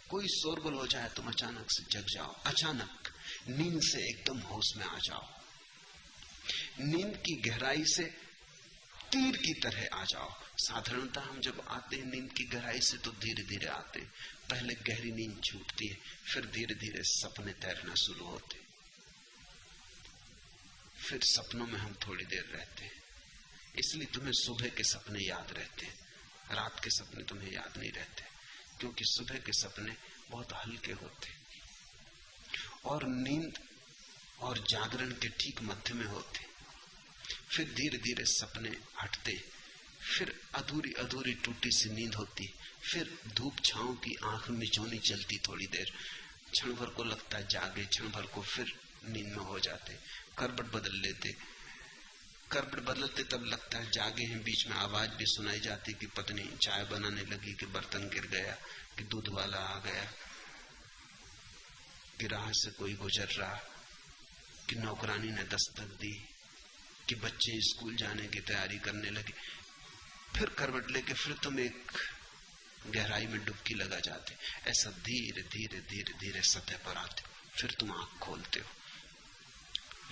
कोई शोरगुल हो जाए, तुम अचानक से जग जाओ। अचानक नींद से एकदम होश में आ जाओ। नींद की गहराई से तीर की तरह आ जाओ। साधारणतः हम जब आते हैं नींद की गहराई से तो धीरे धीरे आते हैं। पहले गहरी नींद छूटती है, फिर धीरे धीरे सपने तैरना शुरू होते, फिर सपनों में हम थोड़ी देर रहते हैं। इसलिए तुम्हें सुबह के सपने याद रहते हैं, रात के सपने तुम्हें याद नहीं रहते, क्योंकि सुबह के सपने बहुत हल्के होते और नींद और जागरण के ठीक मध्य में होते। फिर धीरे धीरे सपने हटते, फिर अधूरी अधूरी टूटी सी नींद होती, फिर धूप छांव की आंख मिचौनी चलती थोड़ी देर, क्षण भर को लगता जागे, क्षण भर को फिर नींद में हो जाते, करवट बदल लेते। करवट बदलते तब लगता है जागे हैं, बीच में आवाज भी सुनाई जाती कि पत्नी चाय बनाने लगी, कि बर्तन गिर गया, कि दूध वाला आ गया, कि राह से कोई गुजर रहा, कि नौकरानी ने दस्तक दी, कि बच्चे स्कूल जाने की तैयारी करने लगे। फिर करवट लेके फिर तुम एक गहराई में डुबकी लगा जाते। ऐसा धीरे धीरे धीरे धीरे सतह पर आते हो, फिर तुम आंख खोलते हो।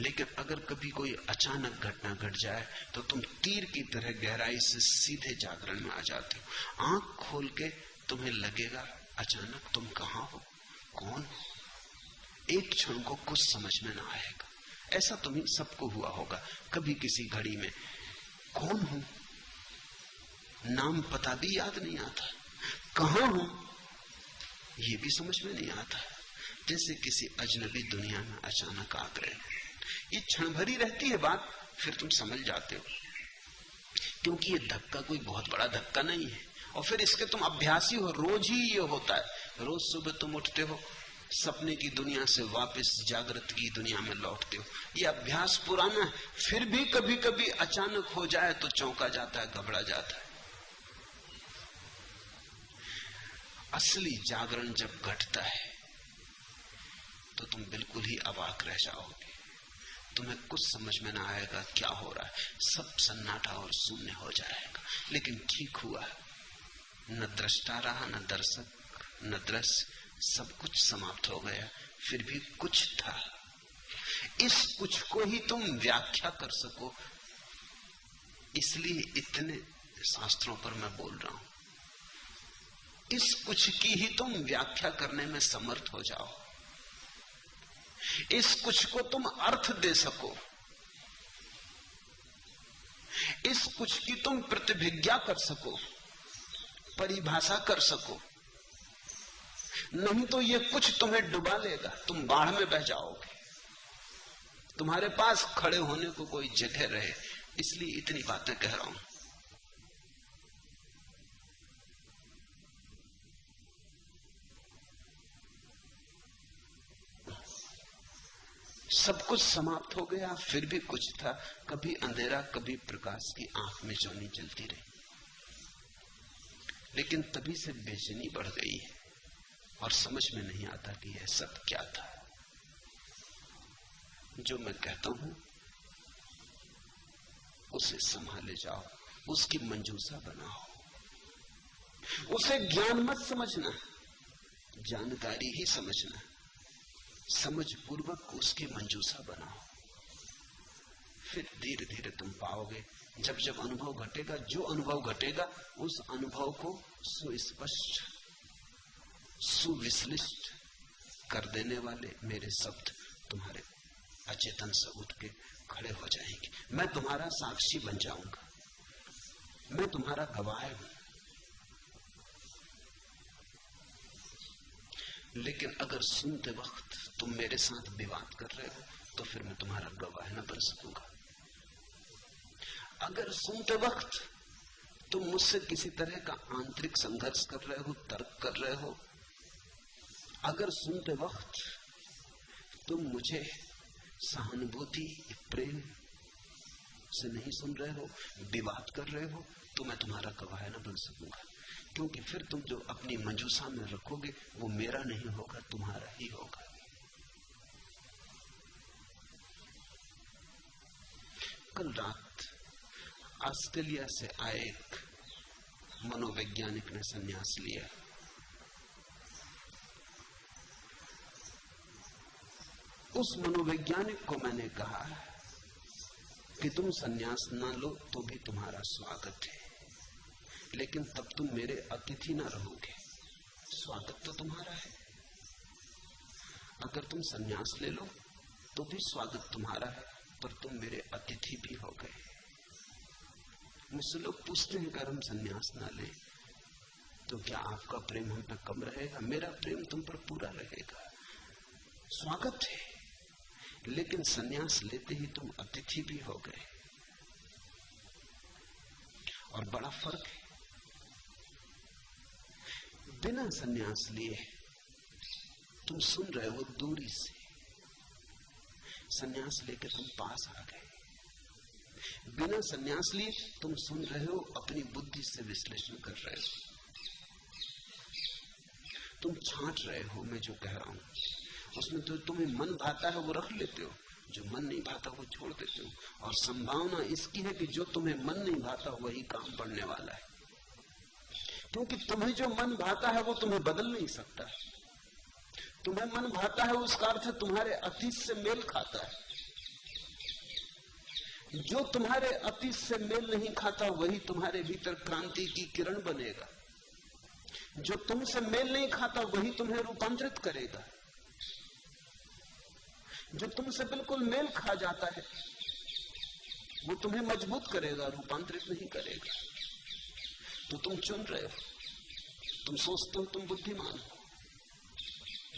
लेकिन अगर कभी कोई अचानक घटना घट जाए तो तुम तीर की तरह गहराई से सीधे जागरण में आ जाते हो। आंख खोल के तुम्हें लगेगा अचानक तुम कहां हो, कौन हो। एक क्षण को कुछ समझ में ना आएगा। ऐसा तुम्हें सबको हुआ होगा कभी किसी घड़ी में। कौन हूं, नाम पता भी याद नहीं आता, कहां हूं ये भी समझ में नहीं आता, जैसे किसी अजनबी दुनिया में अचानक आ गए। ये क्षण भरी रहती है बात, फिर तुम समझ जाते हो, क्योंकि ये धक्का कोई बहुत बड़ा धक्का नहीं है। और फिर इसके तुम अभ्यासी हो, रोज ही ये होता है। रोज सुबह तुम उठते हो, सपने की दुनिया से वापस जागृत की दुनिया में लौटते हो। ये अभ्यास पुराना है, फिर भी कभी कभी अचानक हो जाए तो चौंका जाता है, घबरा जाता है। असली जागरण जब घटता है तो तुम बिल्कुल ही अवाक रह जाओगे। तुम्हें कुछ समझ में ना आएगा क्या हो रहा है, सब सन्नाटा और शून्य हो जाएगा। लेकिन ठीक हुआ, न दृष्टा रहा, न दर्शक, न दृश्य, सब कुछ समाप्त हो गया। फिर भी कुछ था। इस कुछ को ही तुम व्याख्या कर सको, इसलिए इतने शास्त्रों पर मैं बोल रहा हूं। इस कुछ की ही तुम व्याख्या करने में समर्थ हो जाओ, इस कुछ को तुम अर्थ दे सको, इस कुछ की तुम प्रतिभिज्ञा कर सको। परिभाषा कर सको, नहीं तो ये कुछ तुम्हें डुबा लेगा, तुम बाढ़ में बह जाओगे। तुम्हारे पास खड़े होने को कोई जगह रहे, इसलिए इतनी बातें कह रहा हूं। सब कुछ समाप्त हो गया, फिर भी कुछ था, कभी अंधेरा कभी प्रकाश की आंख में चौनी चलती रही। लेकिन तभी से बेचैनी बढ़ गई है और समझ में नहीं आता कि यह सब क्या था। जो मैं कहता हूं उसे संभाले जाओ, उसकी मंजूसा बनाओ, उसे ज्ञान मत समझना, जानकारी ही समझना, समझ पूर्वक उसकी मंजूसा बनाओ। फिर धीरे धीरे तुम पाओगे, जब जब अनुभव घटेगा, जो अनुभव घटेगा उस अनुभव को सुस्पष्ट सुविश्लिष्ट कर देने वाले मेरे शब्द तुम्हारे अचेतन से उठ के खड़े हो जाएंगे। मैं तुम्हारा साक्षी बन जाऊंगा, मैं तुम्हारा गवाह हूं। लेकिन अगर सुनते वक्त तुम मेरे साथ विवाद कर रहे हो तो फिर मैं तुम्हारा गवाह न बन सकूंगा। अगर सुनते वक्त तुम मुझसे किसी तरह का आंतरिक संघर्ष कर रहे हो, तर्क कर रहे हो, अगर सुनते वक्त तुम मुझे सहानुभूति प्रेम से नहीं सुन रहे हो, विवाद कर रहे हो, तो मैं तुम्हारा गवाह न बन सकूंगा। क्योंकि फिर तुम जो अपनी मंजूसा में रखोगे वो मेरा नहीं होगा, तुम्हारा ही होगा। कल रात ऑस्ट्रेलिया से आए एक मनोवैज्ञानिक ने संन्यास लिया। उस मनोवैज्ञानिक को मैंने कहा कि तुम संन्यास ना लो तो भी तुम्हारा स्वागत है, लेकिन तब तुम मेरे अतिथि ना रहोगे। स्वागत तो तुम्हारा है, अगर तुम संन्यास ले लो तो भी स्वागत तुम्हारा है, पर तुम मेरे अतिथि भी हो गए। मुझसे लोग पूछते हैं अगर हम संन्यास ना लें तो क्या आपका प्रेम हम पे कम रहेगा? मेरा प्रेम तुम पर पूरा रहेगा। स्वागत है, लेकिन संन्यास लेते ही तुम अतिथि भी हो गए। और बड़ा फर्क है, बिना संन्यास लिए तुम सुन रहे हो दूरी से, संन्यास लेके तुम पास आ गए। बिना संन्यास लिए तुम सुन रहे हो, अपनी बुद्धि से विश्लेषण कर रहे हो, तुम छांट रहे हो मैं जो कह रहा हूं। उसमें तो तुम्हें मन भाता है वो रख लेते हो, जो मन नहीं भाता वो छोड़ देते हो। और संभावना इसकी है कि जो तुम्हें मन नहीं भाता वही काम पड़ने वाला है, क्योंकि तुम्हें जो मन भाता है वो तुम्हें बदल नहीं सकता। तुम्हें मन भाता है उसका अर्थ तुम्हारे अतीत से मेल खाता है। जो तुम्हारे अतीत से मेल नहीं खाता वही तुम्हारे भीतर क्रांति की किरण बनेगा। जो तुमसे मेल नहीं खाता वही तुम्हें रूपांतरित करेगा। जो तुमसे बिल्कुल मेल खा जाता है वो तुम्हें मजबूत करेगा, रूपांतरित नहीं करेगा। तो तुम चुन रहे हो, तुम सोचते हो तुम बुद्धिमान हो।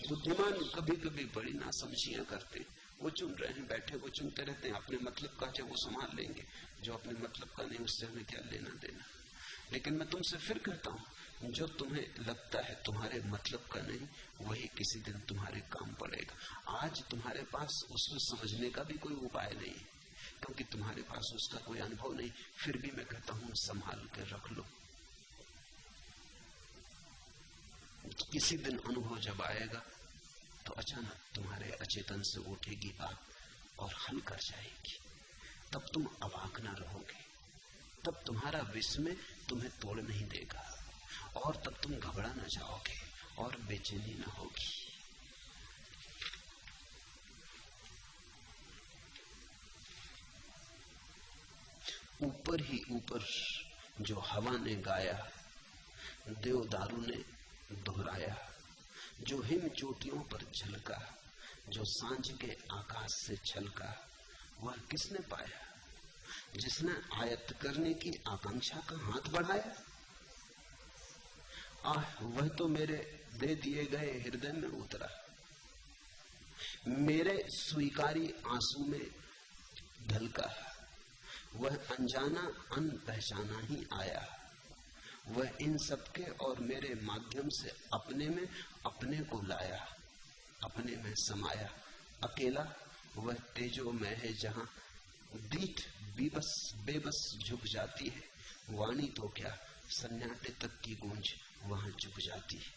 बुद्धिमान कभी कभी बड़ी नासमझियां करते, वो चुन रहे हैं, बैठे वो चुनते रहते हैं। अपने मतलब का चाहे वो संभाल लेंगे, जो अपने मतलब का नहीं उससे हमें क्या लेना देना। लेकिन मैं तुमसे फिर कहता हूं, जो तुम्हें लगता है तुम्हारे मतलब का नहीं वही किसी दिन तुम्हारे काम पड़ेगा। आज तुम्हारे पास उसमें समझने का भी कोई उपाय नहीं, क्योंकि तुम्हारे पास उसका कोई अनुभव नहीं। फिर भी मैं कहता हूं संभाल के रख लो। किसी दिन अनुभव जब आएगा तो अचानक तुम्हारे अचेतन से उठेगी आग और हल कर जाएगी। तब तुम अवाक ना रहोगे, तब तुम्हारा विस्मय तुम्हें तोड़ नहीं देगा, और तब तुम घबरा ना जाओगे और बेचैनी ना होगी। ऊपर ही ऊपर जो हवा ने गाया, देवदारू ने दोहराया, जो हिम चोटियों पर झलका, जो सांझ के आकाश से छलका, वह किसने पाया? जिसने आयत्त करने की आकांक्षा का हाथ बढ़ाया। आह वह तो मेरे दे दिए गए हृदय में उतरा, मेरे स्वीकारी आंसू में ढलका, वह अनजाना अनपहचाना ही आया, वह इन सबके और मेरे माध्यम से अपने में अपने को लाया, अपने में समाया। अकेला वह तेजोमय है जहां दीठ बेबस बेबस झुक जाती है, वाणी तो क्या सन्नाटे तक की गूंज वहां झुक जाती है।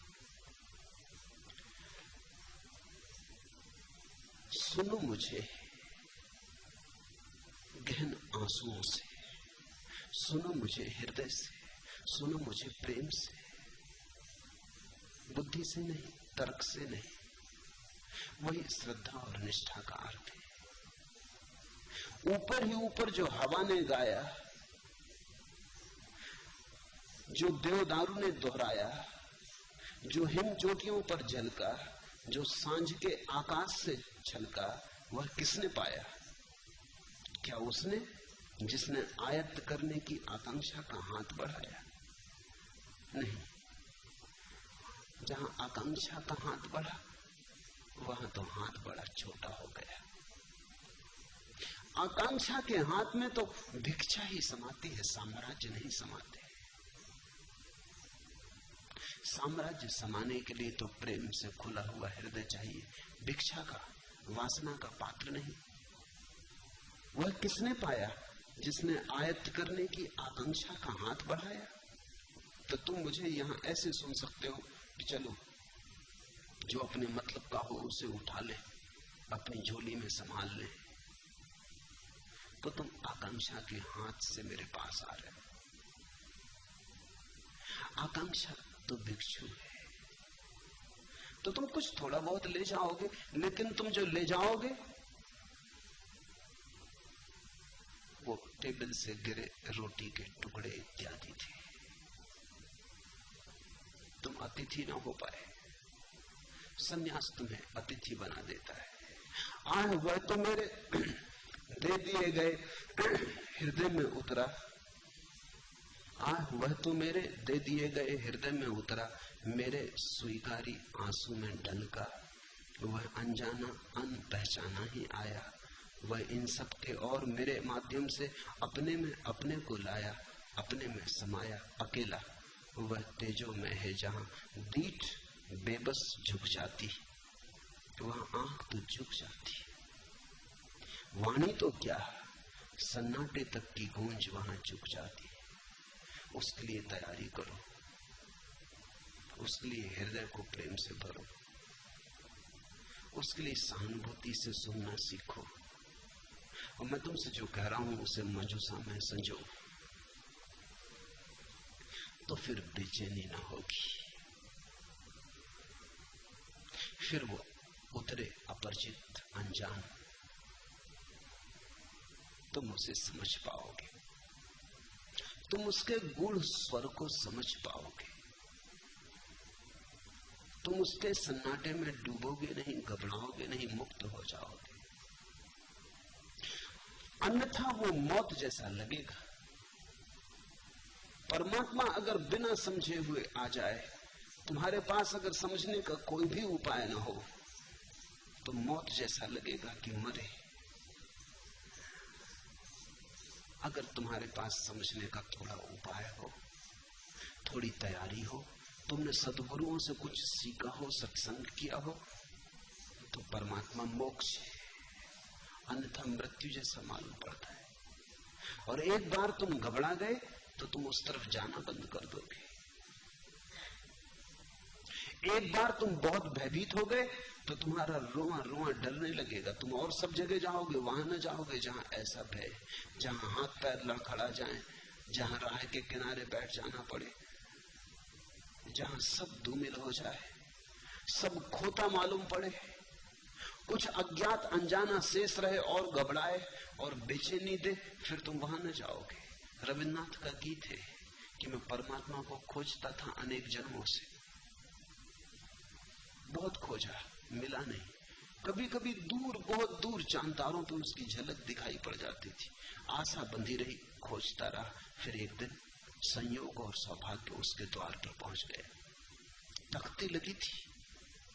सुनो मुझे गहन आंसुओं से, सुनो मुझे हृदय से, सुनो मुझे प्रेम से, बुद्धि से नहीं, तर्क से नहीं। वही श्रद्धा और निष्ठा का अर्थ है। ऊपर ही ऊपर जो हवा ने गाया, जो देवदारू ने दोहराया, जो हिम चोटियों पर झलका, जो सांझ के आकाश से छलका, वह किसने पाया? क्या उसने जिसने आयत्त करने की आकांक्षा का हाथ बढ़ाया? नहीं, जहां आकांक्षा का हाथ बढ़ा वहां तो हाथ बड़ा छोटा हो गया। आकांक्षा के हाथ में तो भिक्षा ही समाती है, साम्राज्य नहीं समाते। साम्राज्य समाने के लिए तो प्रेम से खुला हुआ हृदय चाहिए, भिक्षा का, वासना का पात्र नहीं। वह किसने पाया? जिसने आयत्त करने की आकांक्षा का हाथ बढ़ाया। तो तुम मुझे यहां ऐसे सुन सकते हो कि चलो जो अपने मतलब का हो उसे उठा ले, अपनी झोली में संभाल ले, तो तुम आकांक्षा के हाथ से मेरे पास आ रहे हो। आकांक्षा तो भिक्षु है, तो तुम कुछ थोड़ा बहुत ले जाओगे, लेकिन तुम जो ले जाओगे वो टेबल से गिरे रोटी के टुकड़े इत्यादि थे। तुम अतिथि ना हो पाए। संन्यास तुम्हें अतिथि बना देता है। आह वह तो मेरे दे दिए गए हृदय में उतरा, आह वह तो मेरे दे दिए गए हृदय में उतरा, मेरे स्वीकारी आंसू में ढलका, वह अनजाना अनपहचाना ही आया, वह इन सब के और मेरे माध्यम से अपने में अपने को लाया, अपने में समाया। अकेला वह तेजो में है जहां दीठ बेबस झुक जाती, वहां आंख तो झुक जाती, वाणी तो क्या सन्नाटे तक की गूंज वहां झुक जाती। उसके लिए तैयारी करो, उसके लिए हृदय को प्रेम से भरो, उसके लिए सहानुभूति से सुनना सीखो। और मैं तुमसे जो कह रहा हूं उसे मजुसा में संजो, तो फिर बेचैनी ना होगी, फिर वो उतरे अपरिचित अनजान तुम उसे समझ पाओगे, तुम उसके गूढ़ स्वर को समझ पाओगे, तुम उसके सन्नाटे में डूबोगे नहीं, घबराओगे नहीं, मुक्त हो जाओगे। अन्यथा वो मौत जैसा लगेगा। परमात्मा अगर बिना समझे हुए आ जाए, तुम्हारे पास अगर समझने का कोई भी उपाय ना हो, तो मौत जैसा लगेगा कि मरे। अगर तुम्हारे पास समझने का थोड़ा उपाय हो, थोड़ी तैयारी हो, तुमने सद्गुरुओं से कुछ सीखा हो, सत्संग किया हो, तो परमात्मा मोक्ष है, अन्यथा मृत्यु जैसा मालूम पड़ता है। और एक बार तुम घबरा गए तो तुम उस तरफ जाना बंद कर दोगे। एक बार तुम बहुत भयभीत हो गए तो तुम्हारा रुआ रुआ डरने लगेगा, तुम और सब जगह जाओगे, वहां न जाओगे जहां ऐसा भय, जहां हाथ पैर लड़खड़ा जाए, जहां राह के किनारे बैठ जाना पड़े, जहां सब धूमिल हो जाए, सब खोता मालूम पड़े, कुछ अज्ञात अनजाना शेष रहे और घबराए और बेचैनी दे, फिर तुम वहां न जाओगे। रविन्द्रनाथ का गीत है कि मैं परमात्मा को खोजता था अनेक जन्मों से, बहुत खोजा, मिला नहीं। कभी कभी दूर, बहुत दूर चांद तारों पर उसकी झलक दिखाई पड़ जाती थी, आशा बंधी रही, खोजता रहा। फिर एक दिन संयोग और सौभाग्य उसके द्वार पर पहुंच गए। तख्ती लगी थी,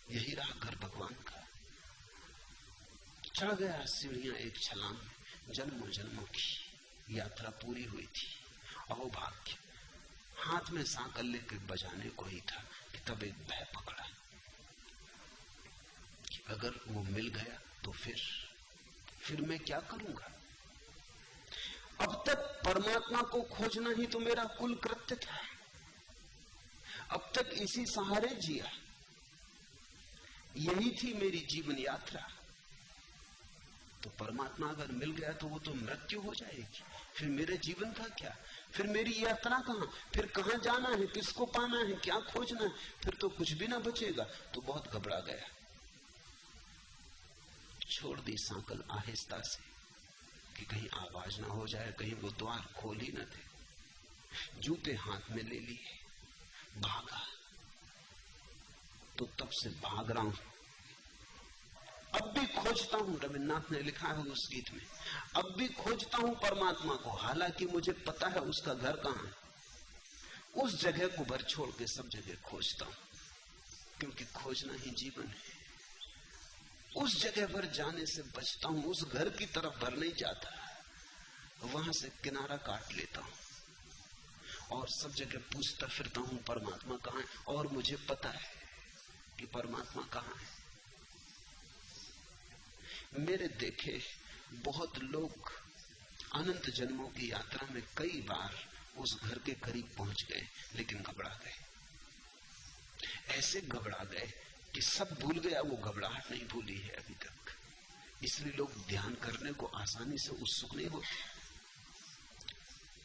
यही रहा घर भगवान का। चढ़ गया सीढ़ियां एक छलांग, जन्मों जन्मों की यात्रा पूरी हुई थी। अहोभाग्य, हाथ में सांकल लेकर बजाने को ही था कि तब एक भय पकड़ा कि अगर वो मिल गया तो फिर मैं क्या करूंगा। अब तक परमात्मा को खोजना ही तो मेरा कुल कृत्य था, अब तक इसी सहारे जिया, यही थी मेरी जीवन यात्रा। तो परमात्मा अगर मिल गया तो वो तो मृत्यु हो जाएगी, फिर मेरे जीवन का क्या, फिर मेरी यात्रा कहां, फिर कहां जाना है, किसको पाना है, क्या खोजना है, फिर तो कुछ भी ना बचेगा। तो बहुत घबरा गया, छोड़ दी सांकल आहिस्ता से कि कहीं आवाज ना हो जाए, कहीं वो द्वार खोल ही न दे। जूते हाथ में ले लिए, भागा। तो तब से भाग रहा हूं, अब भी खोजता हूं। रविन्द्रनाथ ने लिखा है उस गीत में, अब भी खोजता हूं परमात्मा को, हालांकि मुझे पता है उसका घर कहां है। उस जगह को भर छोड़ के सब जगह खोजता हूं, क्योंकि खोजना ही जीवन है। उस जगह पर जाने से बचता हूं, उस घर की तरफ भर नहीं जाता, वहां से किनारा काट लेता हूं और सब जगह पूछता फिरता हूं परमात्मा कहां है। और मुझे पता है कि परमात्मा कहां है। मेरे देखे बहुत लोग अनंत जन्मों की यात्रा में कई बार उस घर के करीब पहुंच गए, लेकिन घबरा गए। ऐसे घबरा गए कि सब भूल गया, वो घबराहट नहीं भूली है अभी तक। इसलिए लोग ध्यान करने को आसानी से उत्सुक नहीं होते।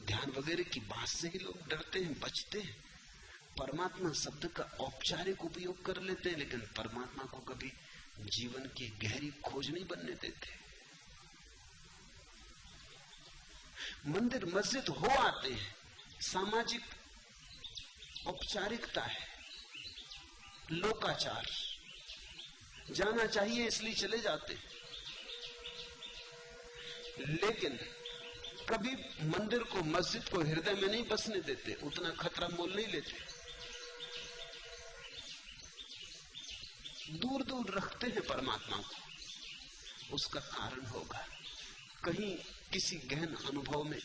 ध्यान वगैरह की बात से ही लोग डरते हैं, बचते हैं। परमात्मा शब्द का औपचारिक उपयोग कर लेते हैं, लेकिन परमात्मा को कभी जीवन की गहरी खोज नहीं बनने देते। मंदिर मस्जिद हो आते हैं, सामाजिक औपचारिकता है, लोकाचार, जाना चाहिए इसलिए चले जाते। लेकिन कभी मंदिर को, मस्जिद को हृदय में नहीं बसने देते, उतना खतरा मोल नहीं लेते, दूर दूर रखते हैं परमात्मा को। उसका कारण होगा कहीं किसी गहन अनुभव में,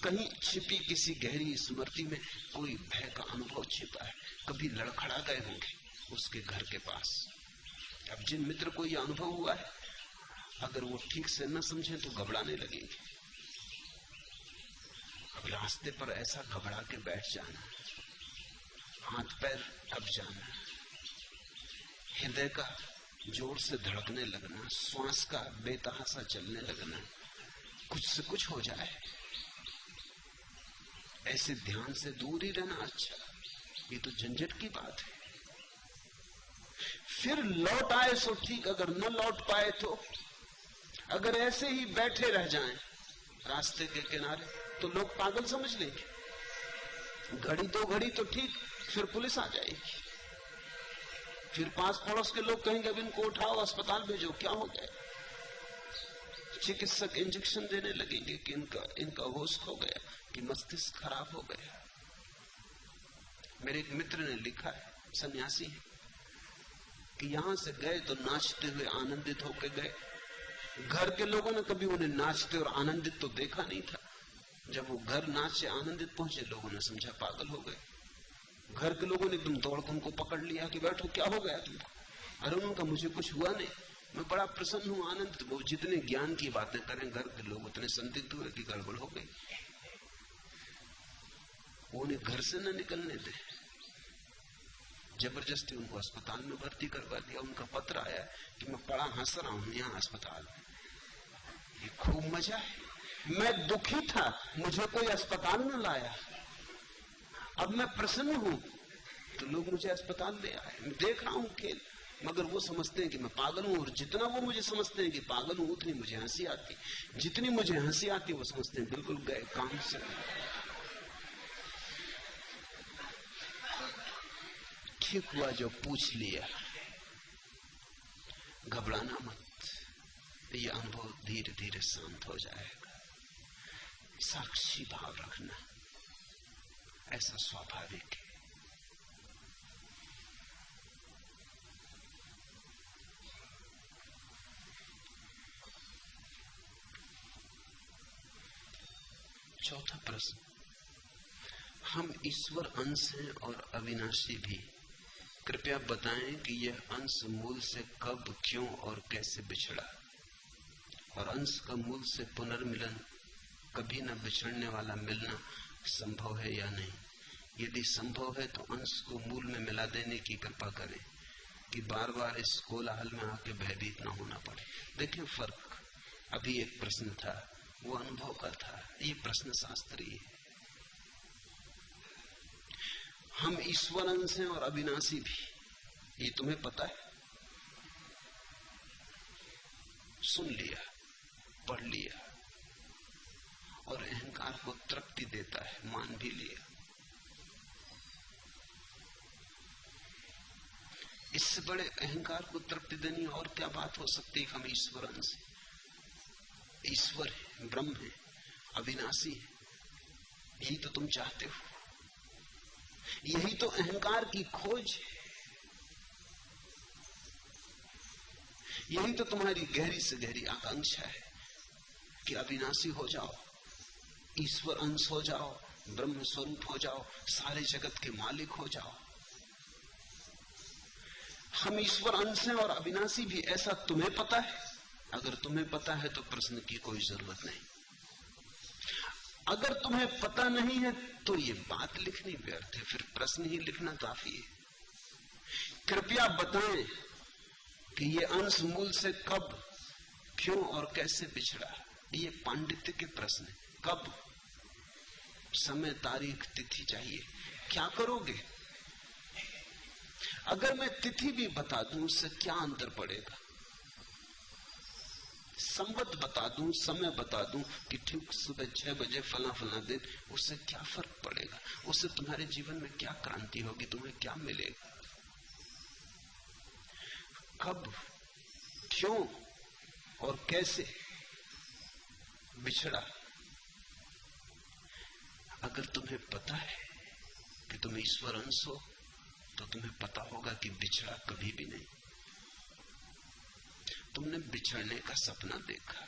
कहीं छिपी किसी गहरी स्मृति में कोई भय का अनुभव छिपा है। कभी लड़खड़ा गए होंगे उसके घर के पास। अब जिन मित्र को यह अनुभव हुआ है, अगर वो ठीक से न समझे तो घबराने लगेंगे। अब रास्ते पर ऐसा घबरा के बैठ जाना, हाथ पैर कब जाना, हृदय का जोर से धड़कने लगना, श्वास का बेतहासा चलने लगना, कुछ से कुछ हो जाए, ऐसे ध्यान से दूर ही रहना अच्छा। ये तो झंझट की बात है। फिर लौट आए सो ठीक, अगर न लौट पाए तो, अगर ऐसे ही बैठे रह जाएं रास्ते के किनारे तो लोग पागल समझ लेंगे। घड़ी दो घड़ी तो ठीक, फिर पुलिस आ जाएगी, फिर पास पड़ोस के लोग कहेंगे अब इनको उठाओ अस्पताल भेजो, क्या हो गया। चिकित्सक इंजेक्शन देने लगेंगे कि इनका होश खो गया, कि मस्तिष्क खराब हो गया। मेरे एक मित्र ने लिखा है, सन्यासी है, कि यहां से गए तो नाचते हुए आनंदित होकर गए। घर के लोगों ने कभी उन्हें नाचते और आनंदित तो देखा नहीं था। जब वो घर नाच से आनंदित पहुंचे, लोगों ने समझा पागल हो गए। घर के लोगों ने एकदम दौड़ कर उनको पकड़ लिया कि बैठो, क्या हो गया तुमको। अरे उनका मुझे कुछ हुआ नहीं, मैं बड़ा प्रसन्न हूं, आनंदित। वो जितने ज्ञान की बातें करें घर के लोग, उतने संदिग्ध हुए कि गड़बड़ हो गई। वो उन्हें घर से न निकलने दे, जबरदस्ती उनको अस्पताल में भर्ती करवा दिया। उनका पत्र आया कि मैं बड़ा हंस रहा हूं यहाँ अस्पताल में, ये खूब मजा है, मैं दुखी था, मुझे कोई अस्पताल न लाया, अब मैं प्रसन्न हूं तो लोग मुझे अस्पताल ले आए। मैं देख रहा हूं खेल, मगर वो समझते हैं कि मैं पागल हूं, और जितना वो मुझे समझते हैं कि पागल हूं, उतनी मुझे हंसी आती। जितनी मुझे हंसी आती वो समझते हैं बिल्कुल गए काम से। ठीक हुआ जो पूछ लिया। घबराना मत, ये अनुभव धीरे धीरे शांत हो जाएगा। साक्षी भाव रखना, ऐसा स्वाभाविक है। चौथा प्रश्न, हम ईश्वर अंश हैं और अविनाशी भी। कृपया बताएं कि यह अंश मूल से कब, क्यों और कैसे बिछड़ा, और अंश का मूल से पुनर्मिलन, कभी न बिछड़ने वाला मिलना संभव है या नहीं। यदि संभव है तो अंश को मूल में मिला देने की कृपा करें कि बार बार इस कोलाहल में आके भयभीत न होना पड़े। देखें फर्क, अभी एक प्रश्न था वो अनुभव का था, ये प्रश्न शास्त्रीय है। हम ईश्वर अंश हैं और अविनाशी भी, ये तुम्हें पता है? सुन लिया, पढ़ लिया, और अहंकार को तृप्ति देता है, मान भी लिया। इससे बड़े अहंकार को तृप्ति देनी और क्या बात हो सकती है? हम ईश्वर अंश हैं, ईश्वर है, ब्रह्म है, अविनाशी है। यही तो तुम चाहते हो, यही तो अहंकार की खोज है, यही तो तुम्हारी गहरी से गहरी आकांक्षा है कि अविनाशी हो जाओ, ईश्वर अंश हो जाओ, ब्रह्म स्वरूप हो जाओ, सारे जगत के मालिक हो जाओ। हम ईश्वर अंश हैं और अविनाशी भी, ऐसा तुम्हें पता है? अगर तुम्हें पता है तो प्रश्न की कोई जरूरत नहीं। अगर तुम्हें पता नहीं है तो ये बात लिखनी व्यर्थ है, फिर प्रश्न ही लिखना काफी है। कृपया बताएं कि ये अंश मूल से कब, क्यों और कैसे बिछड़ा। ये पांडित्य के प्रश्न है। कब, समय, तारीख, तिथि चाहिए। क्या करोगे? अगर मैं तिथि भी बता दूं उससे क्या अंतर पड़ेगा? संवत बता दूं, समय बता दूं कि ठीक सुबह 6 बजे फला फला दिन, उससे क्या फर्क पड़ेगा? उससे तुम्हारे जीवन में क्या क्रांति होगी? तुम्हें क्या मिलेगा? कब, क्यों और कैसे बिछड़ा। अगर तुम्हें पता है कि तुम ईश्वर अंश हो तो तुम्हें पता होगा कि बिछड़ा कभी भी नहीं। तुमने बिछड़ने का सपना देखा,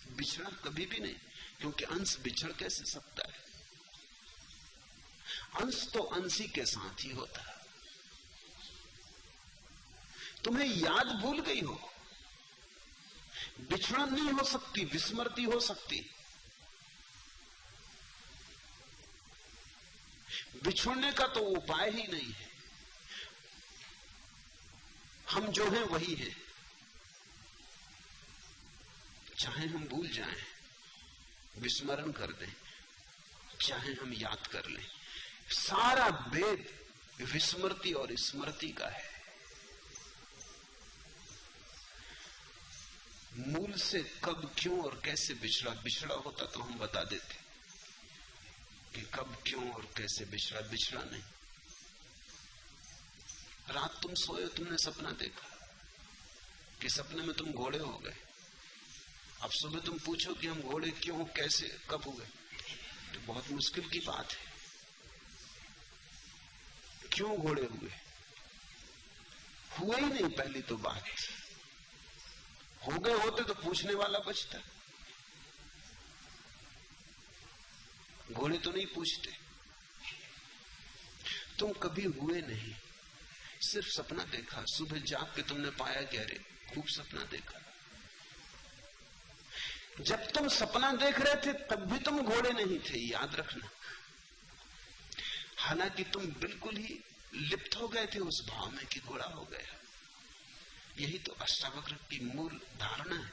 बिछड़ा कभी भी नहीं, क्योंकि अंश बिछड़ कैसे सकता है? अंश तो अंशी के साथ ही होता है। तुम्हें याद भूल गई हो, बिछड़न नहीं हो सकती, विस्मृति हो सकती। बिछड़ने का तो उपाय ही नहीं है। हम जो हैं वही हैं, चाहे हम भूल जाएं, विस्मरण कर दें, चाहे हम याद कर लें, सारा भेद विस्मृति और स्मृति का है। मूल से कब, क्यों और कैसे बिछड़ा। बिछड़ा होता तो हम बता देते कि कब, क्यों और कैसे बिछड़ा। बिछड़ा नहीं। रात तुम सोए, तुमने सपना देखा कि सपने में तुम घोड़े हो गए। अब सुबह तुम पूछो कि हम घोड़े क्यों, कैसे, कब हुए, तो बहुत मुश्किल की बात है। क्यों घोड़े हुए? हुए ही नहीं, पहली तो बात। हो गए होते तो पूछने वाला बचता। घोड़े तो नहीं पूछते। तुम कभी हुए नहीं, सिर्फ सपना देखा। सुबह जाग के तुमने पाया कि अरे खूब सपना देखा। जब तुम सपना देख रहे थे तब भी तुम घोड़े नहीं थे, याद रखना। हालांकि तुम बिल्कुल ही लिप्त हो गए थे उस भाव में कि घोड़ा हो गया। यही तो अष्टावक्र की मूल धारणा है।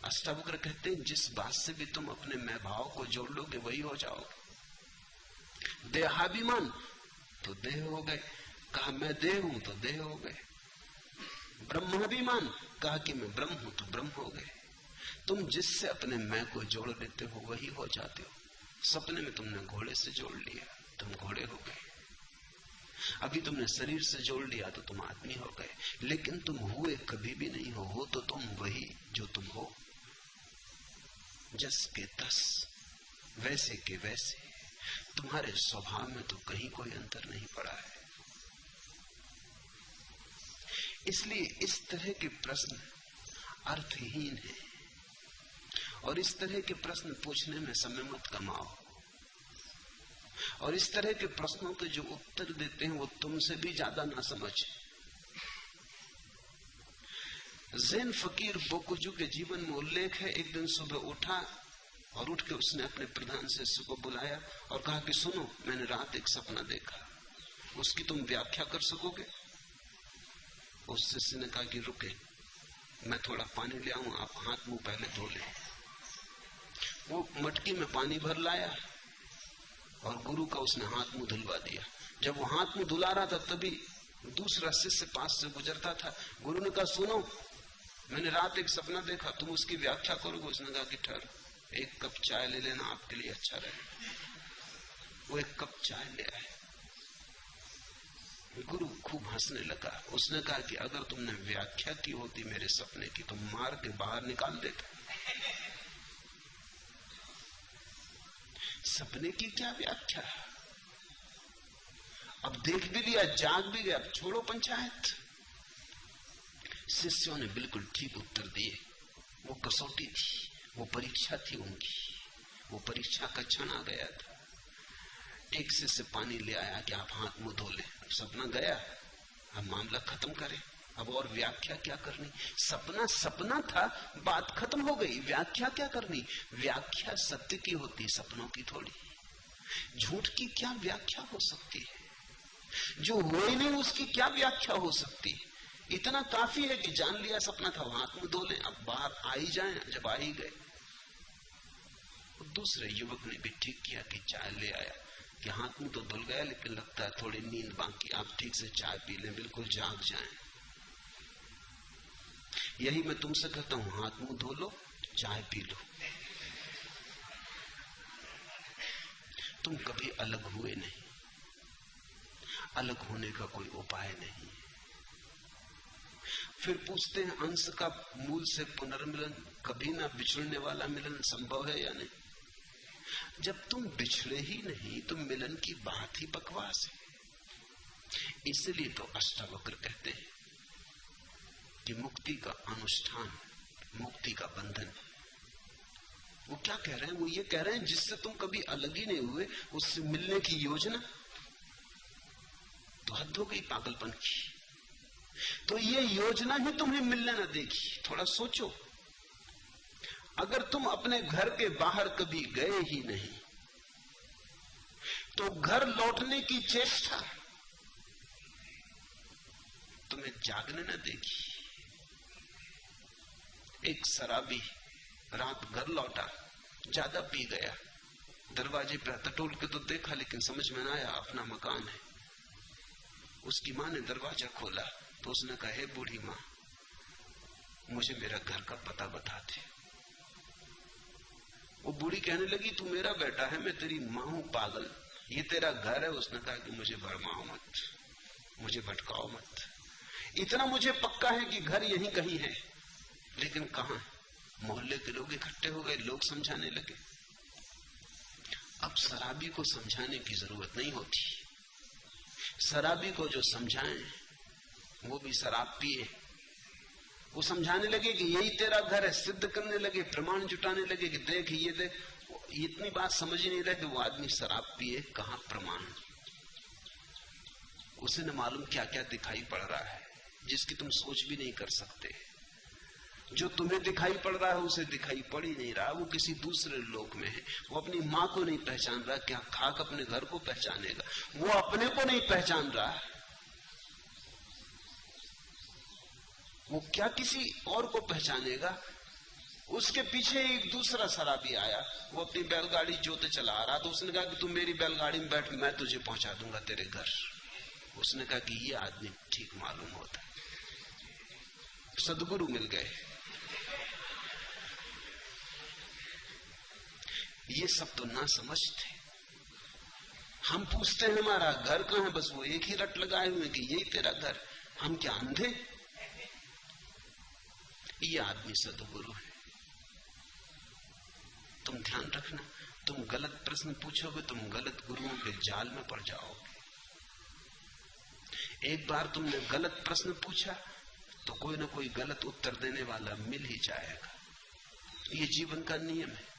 अष्टावक्र कहते हैं जिस बात से भी तुम अपने मैं भाव को जोड़ लोगे वही हो जाओगे। देहाभिमान तो देह हो गए, कहा मैं देह हूं तो देह हो गए। ब्रह्माभिमान, कहा कि मैं ब्रह्म हूं तो ब्रह्म हो गए। तुम जिससे अपने मैं को जोड़ लेते हो वही हो जाते हो। सपने में तुमने घोड़े से जोड़ लिया, तुम घोड़े हो गए। अभी तुमने शरीर से जोड़ लिया तो तुम आदमी हो गए। लेकिन तुम हुए कभी भी नहीं हो तो तुम वही जो तुम हो। जस के तस, वैसे के वैसे। तुम्हारे स्वभाव में तो कहीं कोई अंतर नहीं पड़ा है। इसलिए इस तरह के प्रश्न अर्थहीन है और इस तरह के प्रश्न पूछने में समय मत कमाओ, और इस तरह के प्रश्नों के जो उत्तर देते हैं वो तुमसे भी ज्यादा ना समझे। ज़ेन फकीर बोकुजू के जीवन में उल्लेख है, एक दिन सुबह उठा और उठ के उसने अपने प्रधान शिष्य को बुलाया और कहा कि सुनो, मैंने रात एक सपना देखा, उसकी तुम व्याख्या कर सकोगे? उस शिष्य ने कहा कि रुके, मैं थोड़ा पानी ले आऊं, आप हाथ मुंह पहले धो ले। वो मटकी में पानी भर लाया और गुरु का उसने हाथ मुंह धुलवा दिया। जब वो हाथ मुंह धुला रहा था तभी दूसरा शिष्य पास से गुजरता था। गुरु ने कहा सुनो, मैंने रात एक सपना देखा, तुम उसकी व्याख्या करोगे? उसने कहा कि ठहर, एक कप चाय ले लेना, आपके लिए अच्छा रहे। वो एक कप चाय ले आए। गुरु खूब हंसने लगा। उसने कहा कि अगर तुमने व्याख्या की होती मेरे सपने की तो मार के बाहर निकाल देता। सपने की क्या व्याख्या? अब देख भी लिया, जाग भी गया, अब छोड़ो पंचायत। शिष्यों ने बिल्कुल ठीक उत्तर दिए। वो कसौटी थी, वो परीक्षा थी उनकी, वो परीक्षा का क्षण आ गया था। एक शिष्य पानी ले आया कि आप हाथ मुंह धो ले। सपना गया, अब मामला खत्म करें, अब और व्याख्या क्या करनी? सपना सपना था, बात खत्म हो गई, व्याख्या क्या करनी? व्याख्या सत्य की होती, सपनों की थोड़ी। झूठ की क्या व्याख्या हो सकती है? जो हो ही नहीं उसकी क्या व्याख्या हो सकती? इतना काफी है कि जान लिया सपना था, हाथ मुंह धो ले, अब बाहर आ ही जाए। जब आ ही गए, दूसरे युवक ने भी ठीक किया कि चाय ले आया कि हाथ मुंह तो धुल गया लेकिन लगता है थोड़ी नींद बाकी, आप ठीक से चाय पी लें, बिल्कुल जाग जाएं। यही मैं तुमसे कहता हूं, हाथ मुंह धो लो, चाय पी लो। तुम कभी अलग हुए नहीं, अलग होने का कोई उपाय नहीं। फिर पूछते हैं अंश का मूल से पुनर्मिलन, कभी ना बिछड़ने वाला मिलन संभव है या नहीं? जब तुम बिछड़े ही नहीं तो मिलन की बात ही बकवास है। इसलिए तो अष्टावक्र कहते हैं कि मुक्ति का अनुष्ठान, मुक्ति का बंधन। वो क्या कह रहे हैं? वो ये कह रहे हैं जिससे तुम कभी अलग ही नहीं हुए उससे मिलने की योजना तो हद हो गई पागलपन की। तो ये योजना ही तुम्हें मिलने न देगी। थोड़ा सोचो, अगर तुम अपने घर के बाहर कभी गए ही नहीं तो घर लौटने की चेष्टा तुम्हें जागने न देगी। एक शराबी रात घर लौटा, ज्यादा पी गया, दरवाजे पर टटोल के तो देखा लेकिन समझ में ना आया अपना मकान है। उसकी मां ने दरवाजा खोला तो उसने कहा, हे बूढ़ी मां, मुझे मेरा घर का पता बता दे। वो बूढ़ी कहने लगी, तू मेरा बेटा है, मैं तेरी मां हूं पागल, ये तेरा घर है। उसने कहा कि मुझे भरमाओ मत, मुझे भटकाओ मत। इतना मुझे पक्का है कि घर यहीं कहीं है, लेकिन कहां? मोहल्ले के लोग इकट्ठे हो गए, लोग समझाने लगे। अब शराबी को समझाने की जरूरत नहीं होती। शराबी को जो समझाएं वो भी शराब पिए। वो समझाने लगे कि यही तेरा घर है, सिद्ध करने लगे, प्रमाण जुटाने लगे कि देख ये देख। इतनी बात समझ ही नहीं रहे कि वो आदमी शराब पिए, कहां प्रमाण। उसे न मालूम क्या क्या दिखाई पड़ रहा है जिसकी तुम सोच भी नहीं कर सकते। जो तुम्हें दिखाई पड़ रहा है उसे दिखाई पड़ ही नहीं रहा, वो किसी दूसरे लोक में है। वो अपनी मां को नहीं पहचान रहा, क्या खाक अपने घर को पहचानेगा? वो अपने को नहीं पहचान रहा, वो क्या किसी और को पहचानेगा? उसके पीछे एक दूसरा शराबी आया, वो अपनी बैलगाड़ी जोते चला आ रहा, तो उसने कहा कि तुम मेरी बैलगाड़ी में बैठ, मैं तुझे पहुंचा दूंगा तेरे घर। उसने कहा कि ये आदमी ठीक मालूम होता है। सदगुरु मिल गए। ये सब तो ना समझते। हम पूछते हैं हमारा घर कहां है, बस वो एक ही रट लगाए हुए कि यही तेरा घर। हम क्या अंधे? ये आदमी सदगुरु है। तुम ध्यान रखना, तुम गलत प्रश्न पूछोगे, तुम गलत गुरुओं के जाल में पड़ जाओगे। एक बार तुमने गलत प्रश्न पूछा तो कोई ना कोई गलत उत्तर देने वाला मिल ही जाएगा। ये जीवन का नियम है।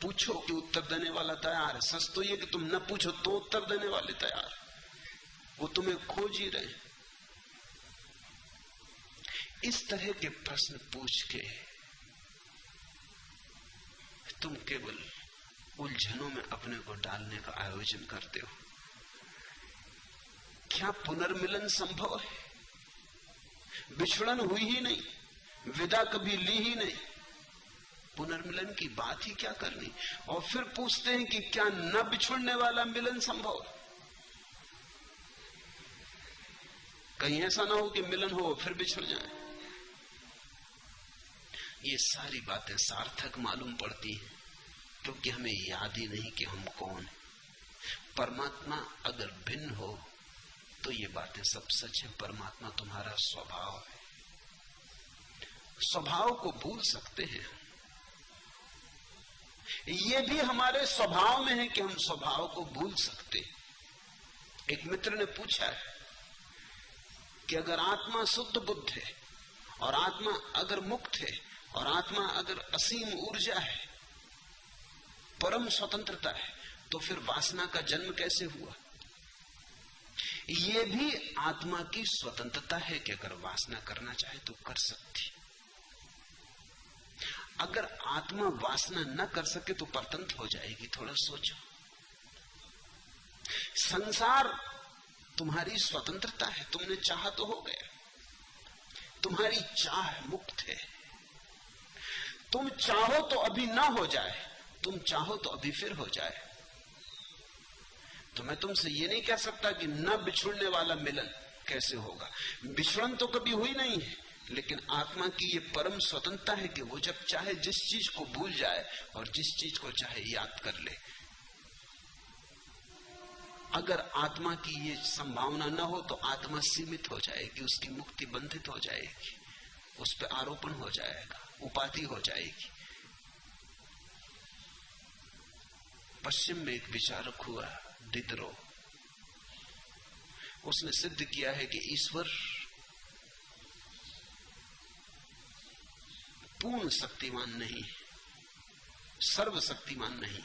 पूछो कि उत्तर देने वाला तैयार है। सच तो ये कि तुम न पूछो तो उत्तर देने वाले तैयार है, वो तुम्हें खोज ही रहे। इस तरह के प्रश्न पूछ के तुम केवल उलझनों में अपने को डालने का आयोजन करते हो। क्या पुनर्मिलन संभव है? बिछड़न हुई ही नहीं, विदा कभी ली ही नहीं, पुनर्मिलन की बात ही क्या करनी। और फिर पूछते हैं कि क्या न बिछुड़ने वाला मिलन संभव है? कहीं ऐसा ना हो कि मिलन हो फिर बिछड़ जाए। ये सारी बातें सार्थक मालूम पड़ती हैं क्योंकि हमें याद ही नहीं कि हम कौन हैं। परमात्मा अगर भिन्न हो तो ये बातें सब सच है। परमात्मा तुम्हारा स्वभाव है। स्वभाव को भूल सकते हैं, ये भी हमारे स्वभाव में है कि हम स्वभाव को भूल सकते हैं। एक मित्र ने पूछा है कि अगर आत्मा शुद्ध बुद्ध है और आत्मा अगर मुक्त है और आत्मा अगर असीम ऊर्जा है, परम स्वतंत्रता है, तो फिर वासना का जन्म कैसे हुआ? ये भी आत्मा की स्वतंत्रता है कि अगर वासना करना चाहे तो कर सकती। अगर आत्मा वासना न कर सके तो परतंत्र हो जाएगी। थोड़ा सोचो, संसार तुम्हारी स्वतंत्रता है, तुमने चाहा तो हो गया, तुम्हारी चाह मुक्त है। तुम चाहो तो अभी ना हो जाए, तुम चाहो तो अभी फिर हो जाए। तो मैं तुमसे ये नहीं कह सकता कि न बिछुड़ने वाला मिलन कैसे होगा। बिछड़न तो कभी हुई नहीं है, लेकिन आत्मा की ये परम स्वतंत्रता है कि वो जब चाहे जिस चीज को भूल जाए और जिस चीज को चाहे याद कर ले। अगर आत्मा की ये संभावना न हो तो आत्मा सीमित हो जाएगी, उसकी मुक्ति बंधित हो जाएगी, उस पर आरोपण हो जाएगा, उपाधि हो जाएगी। पश्चिम में एक विचारक हुआ डिडरो, उसने सिद्ध किया है कि ईश्वर पूर्ण शक्तिमान नहीं, सर्वशक्तिमान नहीं।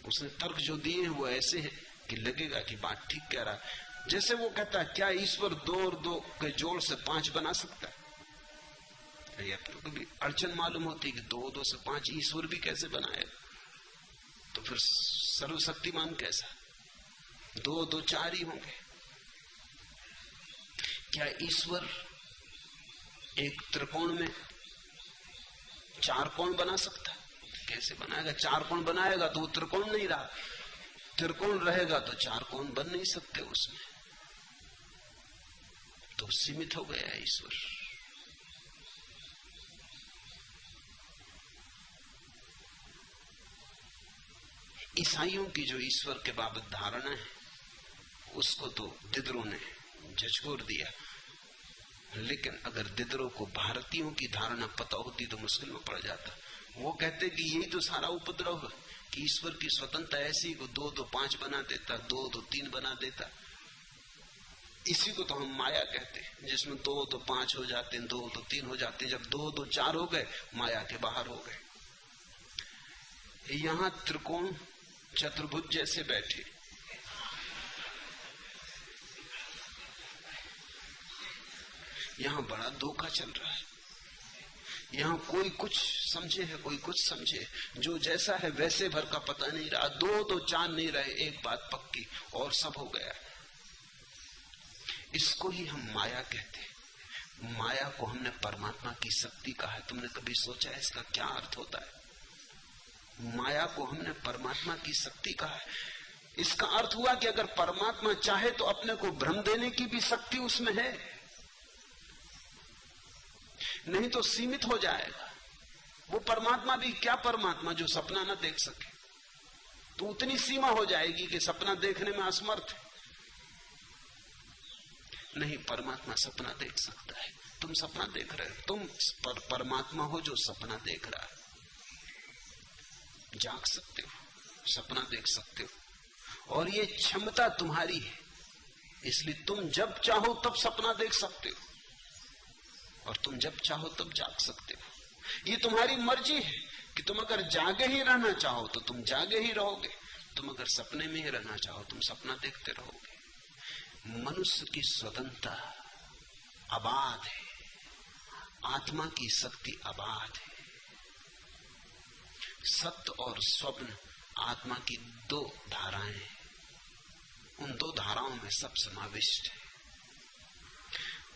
उसने तर्क जो दिए हैं वो ऐसे हैं कि लगेगा कि बात ठीक कह रहा है। जैसे वो कहता है, क्या ईश्वर 2 और 2 के जोड़ से 5 बना सकता है? या तो कभी अड़चन मालूम होती कि 2 और 2 से 5 ईश्वर भी कैसे बनाएगा? तो फिर सर्वशक्तिमान कैसा? 2 और 2 4 ही होंगे। क्या ईश्वर एक त्रिकोण में 4 कोण बना सकता है? कैसे बनाएगा? 4 कोण बनाएगा तो वो त्रिकोण नहीं रहा, त्रिकोण रहेगा तो 4 कोण बन नहीं सकते उसमें, तो सीमित हो गया ईश्वर। ईसाइयों की जो ईश्वर के बाबत धारणा है उसको तो दिदरों ने झचकोर दिया, लेकिन अगर दिदरों को भारतीयों की धारणा पता होती तो मुश्किल में पड़ जाता। वो कहते कि यही तो सारा उपद्रव है कि ईश्वर की स्वतंत्रता ऐसी को 2 2 5 बना देता, 2 2 3 बना देता। इसी को तो हम माया कहते हैं, जिसमें 2 2 5 हो जाते हैं, 2 2 3 हो जाते हैं। जब 2 2 4 हो गए, माया के बाहर हो गए। यहां त्रिकोण चतुर्भुज जैसे बैठे, यहां बड़ा धोखा चल रहा है। यहां कोई कुछ समझे है, कोई कुछ समझे, जो जैसा है वैसे भर का पता नहीं रहा। 2 2 4 नहीं रहे, एक बात पक्की और सब हो गया। इसको ही हम माया कहते हैं। माया को हमने परमात्मा की शक्ति कहा है। तुमने कभी सोचा है इसका क्या अर्थ होता है? माया को हमने परमात्मा की शक्ति कहा है। इसका अर्थ हुआ कि अगर परमात्मा चाहे तो अपने को भ्रम देने की भी शक्ति उसमें है, नहीं तो सीमित हो जाएगा। वो परमात्मा भी क्या परमात्मा जो सपना ना देख सके, तो उतनी सीमा हो जाएगी कि सपना देखने में असमर्थ है। नहीं, परमात्मा सपना देख सकता है। तुम सपना देख रहे हो, तुम परमात्मा हो जो सपना देख रहा है। जाग सकते हो, सपना देख सकते हो, और ये क्षमता तुम्हारी है। इसलिए तुम जब चाहो तब सपना देख सकते हो और तुम जब चाहो तब जाग सकते हो। ये तुम्हारी मर्जी है कि तुम अगर जागे ही रहना चाहो तो तुम जागे ही रहोगे, तुम अगर सपने में ही रहना चाहो तुम सपना देखते रहोगे। मनुष्य की स्वतंत्रता अबाध है, आत्मा की शक्ति अबाध है। सत्य और स्वप्न आत्मा की दो धाराएं हैं, उन दो धाराओं में सब समाविष्ट है।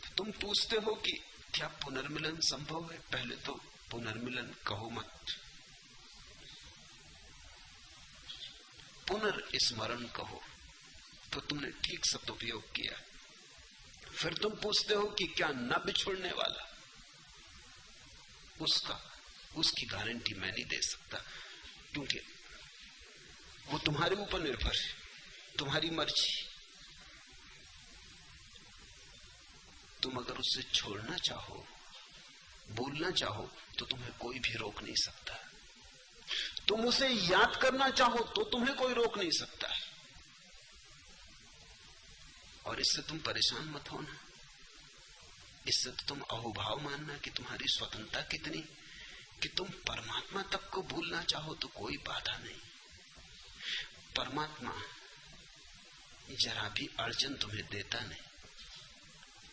तो तुम पूछते हो कि क्या पुनर्मिलन संभव है? पहले तो पुनर्मिलन कहो मत, पुनर्स्मरण कहो, तो तुमने ठीक शब्द उपयोग किया। फिर तुम पूछते हो कि क्या न बिछुड़ने वाला, उसकी गारंटी मैं नहीं दे सकता, क्योंकि वो तुम्हारे ऊपर निर्भर है, तुम्हारी मर्जी। तुम अगर उससे छोड़ना चाहो, भूलना चाहो, तो तुम्हें कोई भी रोक नहीं सकता। तुम उसे याद करना चाहो तो तुम्हें कोई रोक नहीं सकता है। और इससे तुम परेशान मत होना, इससे तो तुम अहोभाव मानना कि तुम्हारी स्वतंत्रता कितनी, कि तुम परमात्मा तक को भूलना चाहो तो कोई बाधा नहीं। परमात्मा जरा भी अड़चन तुम्हें देता नहीं।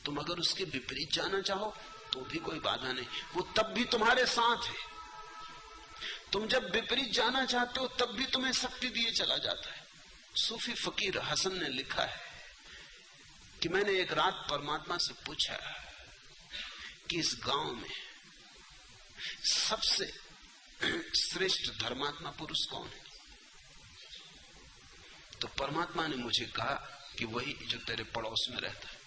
तुम अगर उसके विपरीत जाना चाहो तो भी कोई बाधा नहीं, वो तब भी तुम्हारे साथ है। तुम जब विपरीत जाना चाहते हो तब भी तुम्हें शक्ति दिए चला जाता है। सूफी फकीर हसन ने लिखा है कि मैंने एक रात परमात्मा से पूछा कि इस गांव में सबसे श्रेष्ठ धर्मात्मा पुरुष कौन है? तो परमात्मा ने मुझे कहा कि वही जो तेरे पड़ोस में रहता है।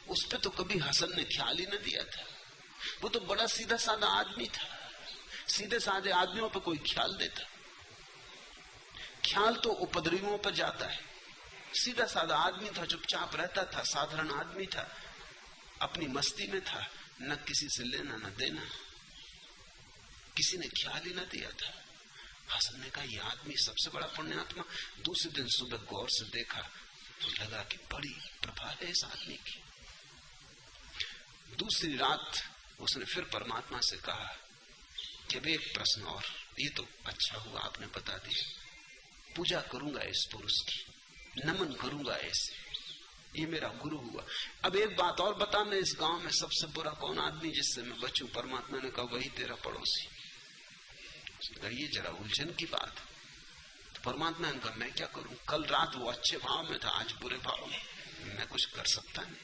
उस पे तो कभी हसन ने ख्याल ही न दिया था। वो तो बड़ा सीधा साधा आदमी था, सीधे साधे आदमियों पर कोई ख्याल देता? ख्याल तो उपद्रवियों पर जाता है। सीधा साधा आदमी था, चुपचाप रहता था, साधारण आदमी था, अपनी मस्ती में था, न किसी से लेना न देना, किसी ने ख्याल ही न दिया था। हसन ने कहा यह आदमी सबसे बड़ा पुण्यात्मा। दूसरे दिन सुबह गौर से देखा तो लगा कि बड़ी प्रभा है इस आदमी की। दूसरी रात उसने फिर परमात्मा से कहा कि अब एक प्रश्न और, ये तो अच्छा हुआ आपने बता दिया, पूजा करूंगा इस पुरुष की, नमन करूंगा ऐसे, ये मेरा गुरु हुआ। अब एक बात और बता, मैं इस गांव में सबसे बुरा कौन आदमी जिससे मैं बचूं? परमात्मा ने कहा वही तेरा पड़ोसी। ये जरा उलझन की बात। तो परमात्मा ने कहा मैं क्या करूं? कल रात वो अच्छे भाव में था, आज बुरे भाव में, मैं कुछ कर सकता नहीं।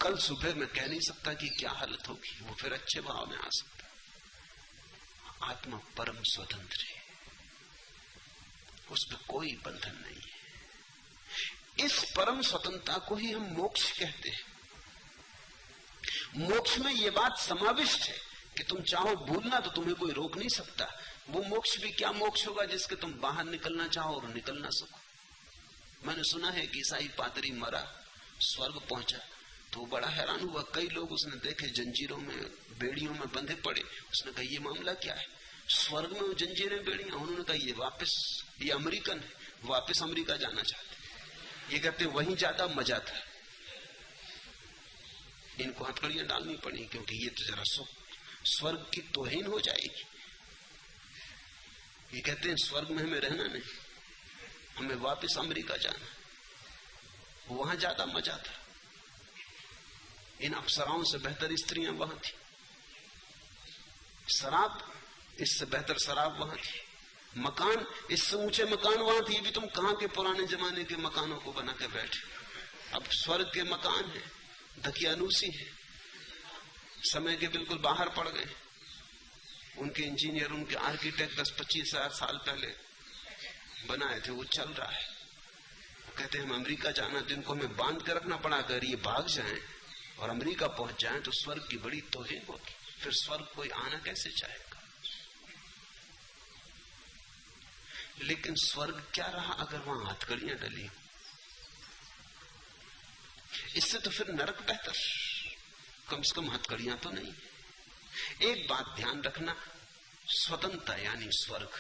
कल सुबह मैं कह नहीं सकता कि क्या हालत होगी, वो फिर अच्छे भाव में आ सकता। आत्मा परम स्वतंत्र है, उसमें कोई बंधन नहीं है। इस परम स्वतंत्रता को ही हम मोक्ष कहते हैं। मोक्ष में यह बात समाविष्ट है कि तुम चाहो भूलना तो तुम्हें कोई रोक नहीं सकता। वो मोक्ष भी क्या मोक्ष होगा जिसके तुम बाहर निकलना चाहो और निकल ना सको। मैंने सुना है कि ईसाई पादरी मरा, स्वर्ग पहुंचा, तो बड़ा हैरान हुआ। कई लोग उसने देखे जंजीरों में, बेड़ियों में बंधे पड़े। उसने कहा ये मामला क्या है? स्वर्ग में जंजीरें, बेड़ियां। उन्होंने कहा ये वापस, ये अमेरिकन है, वापस अमेरिका जाना चाहते। ये कहते वहीं ज्यादा मजा था। इनको हथकड़ियां डालनी पड़ी क्योंकि ये तो जरा स्वर्ग की तौहीन हो जाएगी। ये कहते हैं स्वर्ग में हमें रहना नहीं, हमें वापस अमेरिका जाना, वहां ज्यादा मजा था। इन अप्सराओं से बेहतर स्त्रियां वहां थी, शराब इससे बेहतर शराब वहां थी, मकान इससे ऊंचे मकान वहां थे। भी तुम कहां के पुराने जमाने के मकानों को बना के बैठे। अब स्वर्ग के मकान है, दकियानूसी है, समय के बिल्कुल बाहर पड़ गए। उनके इंजीनियर, उनके आर्किटेक्ट 10-25 साल पहले बनाए थे, वो चल रहा है। वो कहते हैं हम अमेरिका जाना, तो इनको हमें बांध के रखना पड़ा। अगर ये भाग जाएं और अमेरिका पहुंच जाएं तो स्वर्ग की बड़ी तौहीन होगी, फिर स्वर्ग कोई आना कैसे चाहेगा। लेकिन स्वर्ग क्या रहा अगर वहां हथकड़ियां डली? इससे तो फिर नरक बेहतर, कम से कम हथकड़ियां तो नहीं। एक बात ध्यान रखना, स्वतंत्रता यानी स्वर्ग,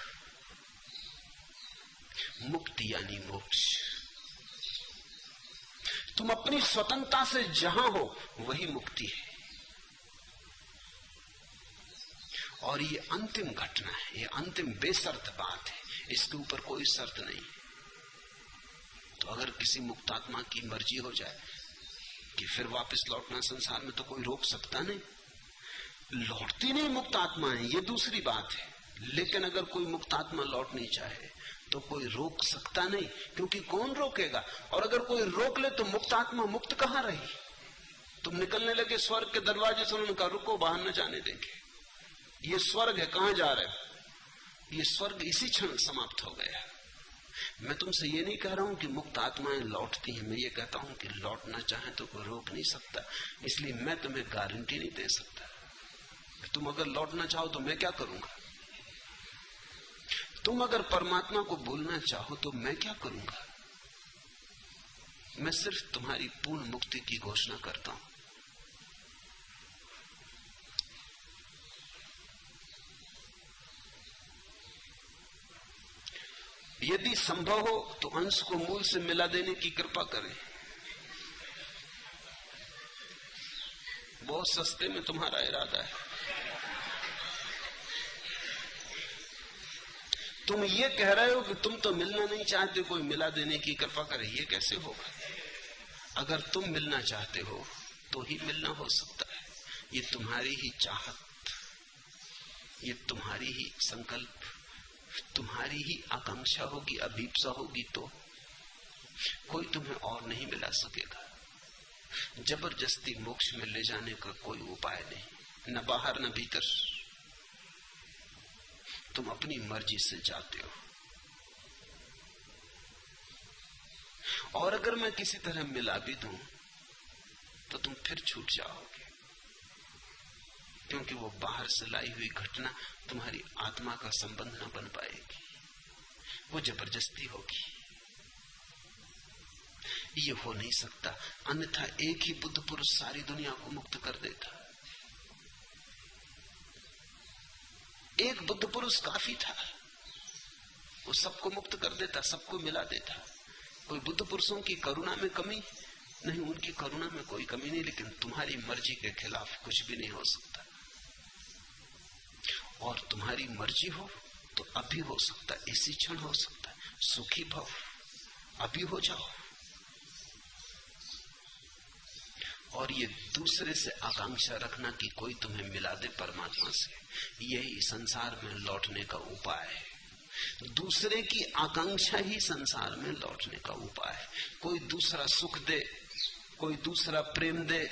मुक्ति यानी मोक्ष। तुम अपनी स्वतंत्रता से जहां हो वही मुक्ति है। और ये अंतिम घटना है, ये अंतिम बेशर्त बात है, इसके ऊपर कोई शर्त नहीं। तो अगर किसी मुक्तात्मा की मर्जी हो जाए कि फिर वापस लौटना संसार में, तो कोई रोक सकता नहीं। लौटती नहीं मुक्तात्मा है, ये दूसरी बात है। लेकिन अगर कोई मुक्तात्मा लौटनी चाहे तो कोई रोक सकता नहीं, क्योंकि कौन रोकेगा? और अगर कोई रोक ले तो मुक्तात्मा मुक्त कहां रही? तुम निकलने लगे स्वर्ग के दरवाजे से, उन्होंने कहा रुको, बाहर न जाने देंगे। ये स्वर्ग है, कहां जा रहे हो? ये स्वर्ग इसी क्षण समाप्त हो गया। मैं तुमसे ये नहीं कह रहा हूं कि मुक्त आत्माएं लौटती हैं, मैं ये कहता हूं कि लौटना चाहे तो कोई रोक नहीं सकता। इसलिए मैं तुम्हें गारंटी नहीं दे सकता। तुम अगर लौटना चाहो तो मैं क्या करूंगा? तुम अगर परमात्मा को भूलना चाहो तो मैं क्या करूंगा? मैं सिर्फ तुम्हारी पूर्ण मुक्ति की घोषणा करता हूं। यदि संभव हो तो अंश को मूल से मिला देने की कृपा करें। बहुत सस्ते में तुम्हारा इरादा है। तुम ये कह रहे हो कि तुम तो मिलना नहीं चाहते, कोई मिला देने की कृपा करे, ये कैसे होगा? अगर तुम मिलना चाहते हो तो ही मिलना हो सकता है। ये तुम्हारी ही चाहत, ये तुम्हारी ही संकल्प, तुम्हारी ही आकांक्षा होगी, अभीप्सा होगी, तो कोई तुम्हें और नहीं मिला सकेगा। जबरदस्ती मोक्ष में ले जाने का कोई उपाय नहीं, न बाहर न भीतर। तुम अपनी मर्जी से जाते हो। और अगर मैं किसी तरह मिला भी दूं तो तुम फिर छूट जाओगे, क्योंकि वो बाहर से लाई हुई घटना तुम्हारी आत्मा का संबंध न बन पाएगी, वो जबरदस्ती होगी। ये हो नहीं सकता, अन्यथा एक ही बुद्ध पुरुष सारी दुनिया को मुक्त कर देता। एक बुद्ध पुरुष काफी था, वो सबको मुक्त कर देता, सबको मिला देता। कोई बुद्ध पुरुषों की करुणा में कमी नहीं, उनकी करुणा में कोई कमी नहीं, लेकिन तुम्हारी मर्जी के खिलाफ कुछ भी नहीं हो सकता। और तुम्हारी मर्जी हो तो अभी हो सकता, इसी क्षण हो सकता। सुखी भव, अभी हो जाओ। और ये दूसरे से आकांक्षा रखना कि कोई तुम्हें मिला दे परमात्मा से, यही संसार में लौटने का उपाय है। दूसरे की आकांक्षा ही संसार में लौटने का उपाय है। कोई दूसरा सुख दे, कोई दूसरा प्रेम दे,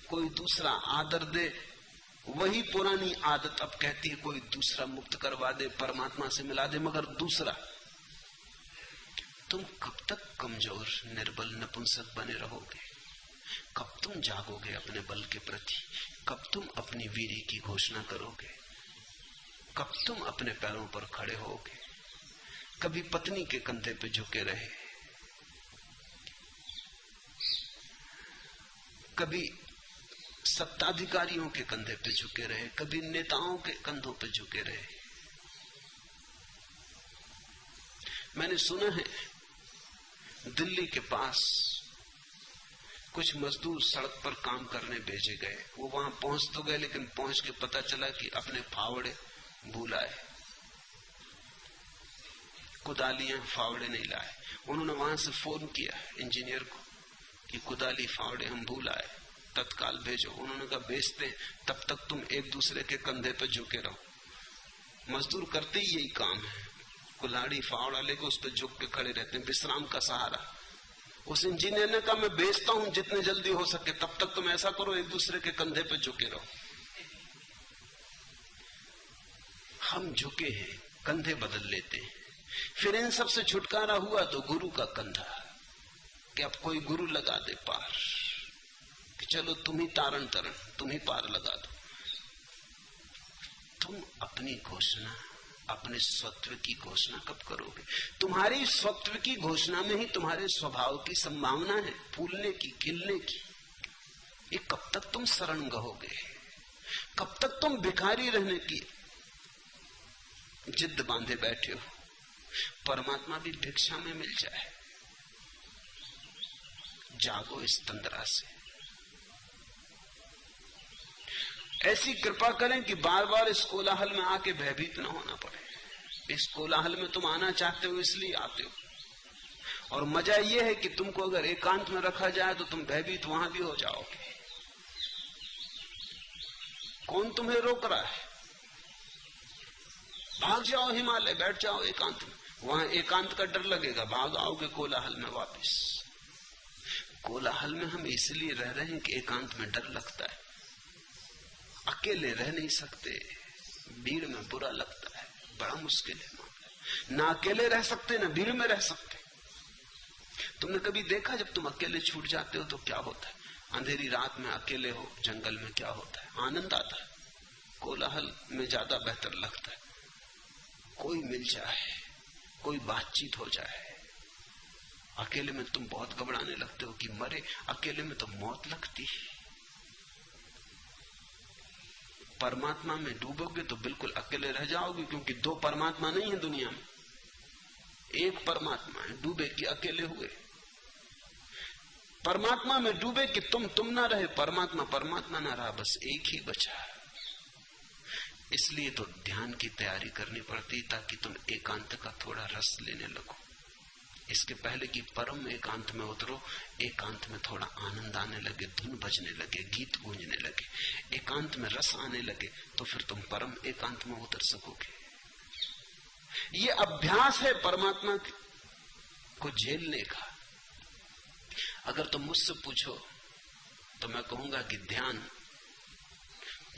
कोई दूसरा आदर दे, वही पुरानी आदत अब कहती है कोई दूसरा मुक्त करवा दे, परमात्मा से मिला दे। मगर दूसरा, तुम कब तक कमजोर, निर्बल, नपुंसक बने रहोगे? कब तुम जागोगे अपने बल के प्रति? कब तुम अपनी वीरी की घोषणा करोगे? कब तुम अपने पैरों पर खड़े होगे? कभी पत्नी के कंधे पे झुके रहे, कभी सत्ताधिकारियों के कंधे पे झुके रहे, कभी नेताओं के कंधों पे झुके रहे। मैंने सुना है दिल्ली के पास कुछ मजदूर सड़क पर काम करने भेजे गए। वो वहां पहुंच तो गए, लेकिन पहुंच के पता चला कि अपने फावड़े भूल आए, कुदालियां फावड़े नहीं लाए। उन्होंने वहां से फोन किया इंजीनियर को कि कुदाली फावड़े हम भूल आए, तत्काल भेजो। उन्होंने कहा भेजते, तब तक तुम एक दूसरे के कंधे पर झुके रहो। मजदूर करते ही यही काम है, कुल्हाड़ी फावड़ा लेकर उस पर झुक के खड़े रहते हैं, विश्राम का सहारा। उस इंजीनियर ने कहा मैं भेजता हूं जितने जल्दी हो सके, तब तक तुम ऐसा करो एक दूसरे के कंधे पे झुके रहो। हम झुके हैं, कंधे बदल लेते हैं। फिर इन सब से छुटकारा हुआ तो गुरु का कंधा, कि अब कोई गुरु लगा दे पार, कि चलो तुम ही तारण तरण, तुम ही पार लगा दो। तुम अपनी घोषणा, अपने स्वत्व की घोषणा कब करोगे? तुम्हारी स्वत्व की घोषणा में ही तुम्हारे स्वभाव की संभावना है, फूलने की, खिलने की। ये कब तक तुम शरण गहोगे? कब तक तुम भिखारी रहने की जिद बांधे बैठे हो? परमात्मा भी भिक्षा में मिल जाए। जागो इस तंद्रा से। ऐसी कृपा करें कि बार बार इस कोलाहल में आके भयभीत न होना पड़े। इस कोलाहल में तुम आना चाहते हो इसलिए आते हो, और मजा यह है कि तुमको अगर एकांत में रखा जाए तो तुम भयभीत वहां भी हो जाओगे। कौन तुम्हें रोक रहा है? भाग जाओ हिमालय, बैठ जाओ एकांत में, वहां एकांत का डर लगेगा, भाग आओगे कोलाहल में वापस। कोलाहल में हम इसलिए रह रहे हैं कि एकांत में डर लगता है, अकेले रह नहीं सकते, भीड़ में बुरा लगता है, बड़ा मुश्किल है मामला। ना अकेले रह सकते ना भीड़ में रह सकते। तुमने कभी देखा जब तुम अकेले छूट जाते हो तो क्या होता है? अंधेरी रात में अकेले हो जंगल में, क्या होता है? आनंद आता है। कोलाहल में ज्यादा बेहतर लगता है, कोई मिल जाए, कोई बातचीत हो जाए। अकेले में तुम बहुत घबराने लगते हो कि मरे, अकेले में तो मौत लगती है। परमात्मा में डूबोगे तो बिल्कुल अकेले रह जाओगे, क्योंकि दो परमात्मा नहीं है दुनिया में, एक परमात्मा है। डूबे कि अकेले हुए। परमात्मा में डूबे कि तुम ना रहे, परमात्मा परमात्मा ना रहा, बस एक ही बचा। इसलिए तो ध्यान की तैयारी करनी पड़ती, ताकि तुम एकांत का थोड़ा रस लेने लगो। इसके पहले कि परम एकांत में उतरो, एकांत में थोड़ा आनंद आने लगे, धुन बजने लगे, गीत गूंजने लगे, एकांत में रस आने लगे, तो फिर तुम परम एकांत में उतर सकोगे। ये अभ्यास है परमात्मा को झेलने का। अगर तुम मुझसे पूछो तो मैं कहूंगा कि ध्यान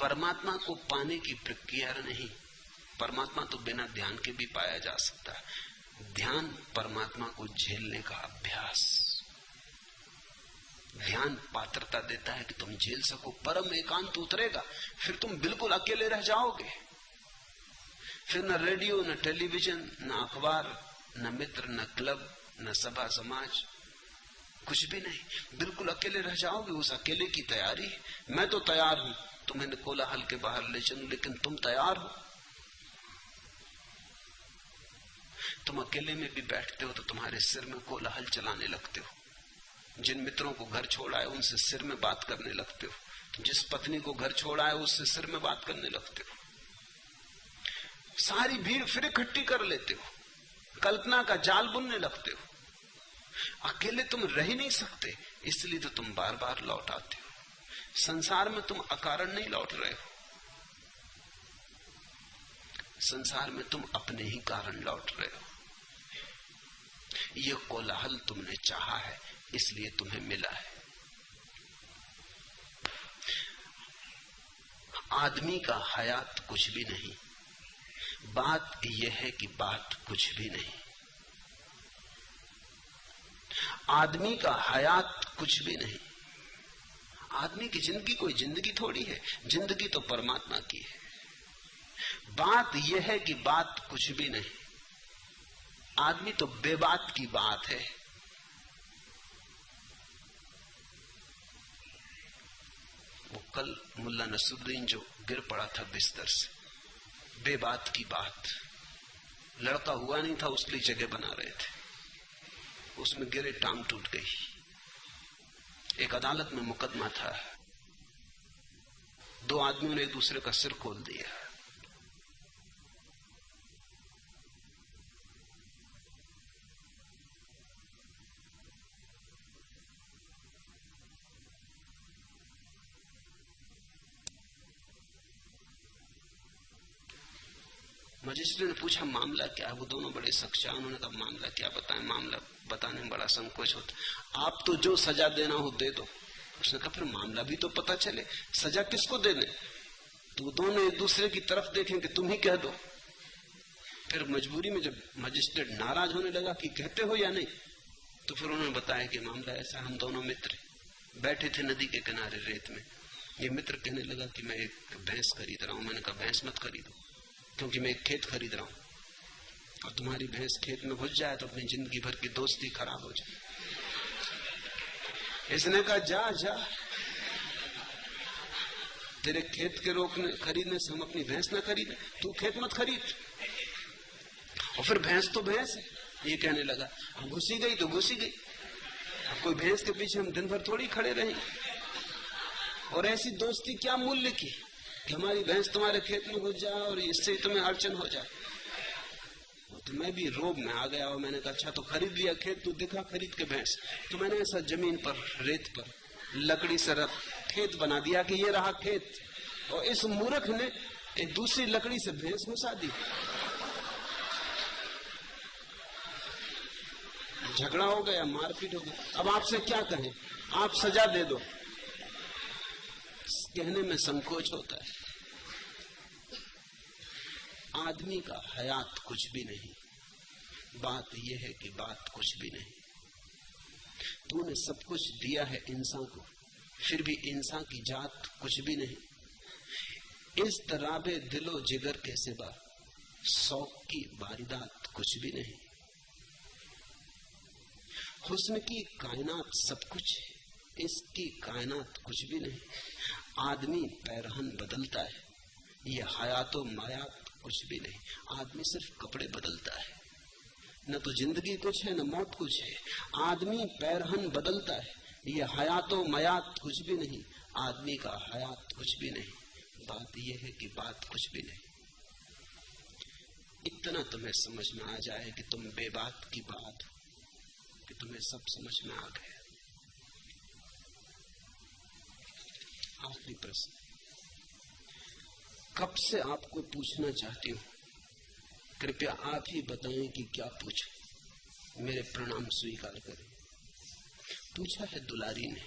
परमात्मा को पाने की प्रक्रिया नहीं। परमात्मा तो बिना ध्यान के भी पाया जा सकता है। ध्यान परमात्मा को झेलने का अभ्यास। ध्यान पात्रता देता है कि तुम झेल सको। परम एकांत उतरेगा, फिर तुम बिल्कुल अकेले रह जाओगे। फिर न रेडियो, न टेलीविजन, न अखबार, न मित्र, न क्लब, न सभा समाज, कुछ भी नहीं। बिल्कुल अकेले रह जाओगे। उस अकेले की तैयारी है। मैं तो तैयार हूं तुम्हें कोलाहल के बाहर ले चलूं, लेकिन तुम तैयार हो? तुम अकेले में भी बैठते हो तो तुम्हारे सिर में कोलाहल चलाने लगते हो। जिन मित्रों को घर छोड़ा है उनसे सिर में बात करने लगते हो। जिस पत्नी को घर छोड़ा है उससे सिर में बात करने लगते हो। सारी भीड़ फिर इकट्ठी कर लेते हो, कल्पना का जाल बुनने लगते हो। अकेले तुम रह ही नहीं सकते, इसलिए तो तुम बार बार लौट आते हो। संसार में तुम अकारण नहीं लौट रहे हो, संसार में तुम अपने ही कारण लौट रहे हो। यह कोलाहल तुमने चाहा है, इसलिए तुम्हें मिला है। आदमी का हयात कुछ भी नहीं। बात यह है कि बात कुछ भी नहीं। आदमी का हयात कुछ भी नहीं। आदमी की जिंदगी कोई जिंदगी थोड़ी है, जिंदगी तो परमात्मा की है। बात यह है कि बात कुछ भी नहीं। आदमी तो बेबात की बात है। वो कल मुल्ला नसरुद्दीन जो गिर पड़ा था बिस्तर से, बेबात की बात। लड़का हुआ नहीं था, उसके लिए जगह बना रहे थे, उसमें गिरे, टांग टूट गई। एक अदालत में मुकदमा था, दो आदमियों ने एक दूसरे का सिर खोल दिया। मजिस्ट्रेट ने पूछा मामला क्या है। वो दोनों बड़े सच्चा, उन्होंने कहा मामला क्या बताएं, मामला बताने में बड़ा संकोच होता। आप तो जो सजा देना हो दे दो। उसने कहा फिर मामला भी तो पता चले, सजा किसको देने। तो वो दोनों एक दूसरे की तरफ देखें कि तुम ही कह दो। फिर मजबूरी में जब मजिस्ट्रेट नाराज होने लगा कि कहते हो या नहीं, तो फिर उन्होंने बताया कि मामला ऐसा, हम दोनों मित्र बैठे थे नदी के किनारे रेत में। ये मित्र कहने लगा कि मैं एक भैंस खरीद रहा हूं। मैंने कहा भैंस मत खरीदो, क्योंकि मैं एक खेत खरीद रहा हूं और तुम्हारी भैंस खेत में घुस जाए तो अपनी जिंदगी भर की दोस्ती खराब हो जाए। इसने कहा जा जा, तेरे खेत के रोकने खरीदने से हम अपनी भैंस ना खरीदें, तू खेत मत खरीद। और फिर भैंस तो भैंस है, ये कहने लगा। हम घुसी गई तो घुसी गई, अब कोई भैंस के पीछे हम दिन भर थोड़ी खड़े रहेंगे। और ऐसी दोस्ती क्या मूल्य की। कि हमारी भैंस तुम्हारे खेत में घुस जाए और इससे तुम्हें अड़चन हो जाए। तो मैं भी रोब में आ गया और मैंने कहा अच्छा तो खरीद लिया खेत, तू दिखा खरीद के भैंस। तो मैंने ऐसा जमीन पर रेत पर लकड़ी से खेत बना दिया कि ये रहा खेत, और इस मूर्ख ने एक दूसरी लकड़ी से भैंस घुसा दी। झगड़ा हो गया, मारपीट हो गई। अब आपसे क्या कहें, आप सजा दे दो, कहने में संकोच होता है। आदमी का हयात कुछ भी नहीं, बात यह है कि बात कुछ भी नहीं। तूने सब कुछ दिया है इंसान को, फिर भी इंसान की जात कुछ भी नहीं। इस तराबे दिलो जिगर के सिवा शौक की वारिदात कुछ भी नहीं। हुस्न की कायनात सब कुछ है, इसकी कायनात कुछ भी नहीं। आदमी पैरहन बदलता है, ये हयातो मायात कुछ भी नहीं। आदमी सिर्फ कपड़े बदलता है, न तो जिंदगी कुछ है न मौत कुछ है। आदमी पैरहन बदलता है, ये हयातो मायात कुछ भी नहीं। आदमी का हयात कुछ भी नहीं। बात यह है कि बात कुछ भी नहीं। इतना तुम्हें समझ में आ जाए कि तुम बेबात की बात हो, कि तुम्हें सब समझ में आ गया। आखिरी प्रश्न, कब से आपको पूछना चाहती हूं, कृपया आप ही बताएं कि क्या पूछूं। मेरे प्रणाम स्वीकार करें। पूछा है दुलारी ने,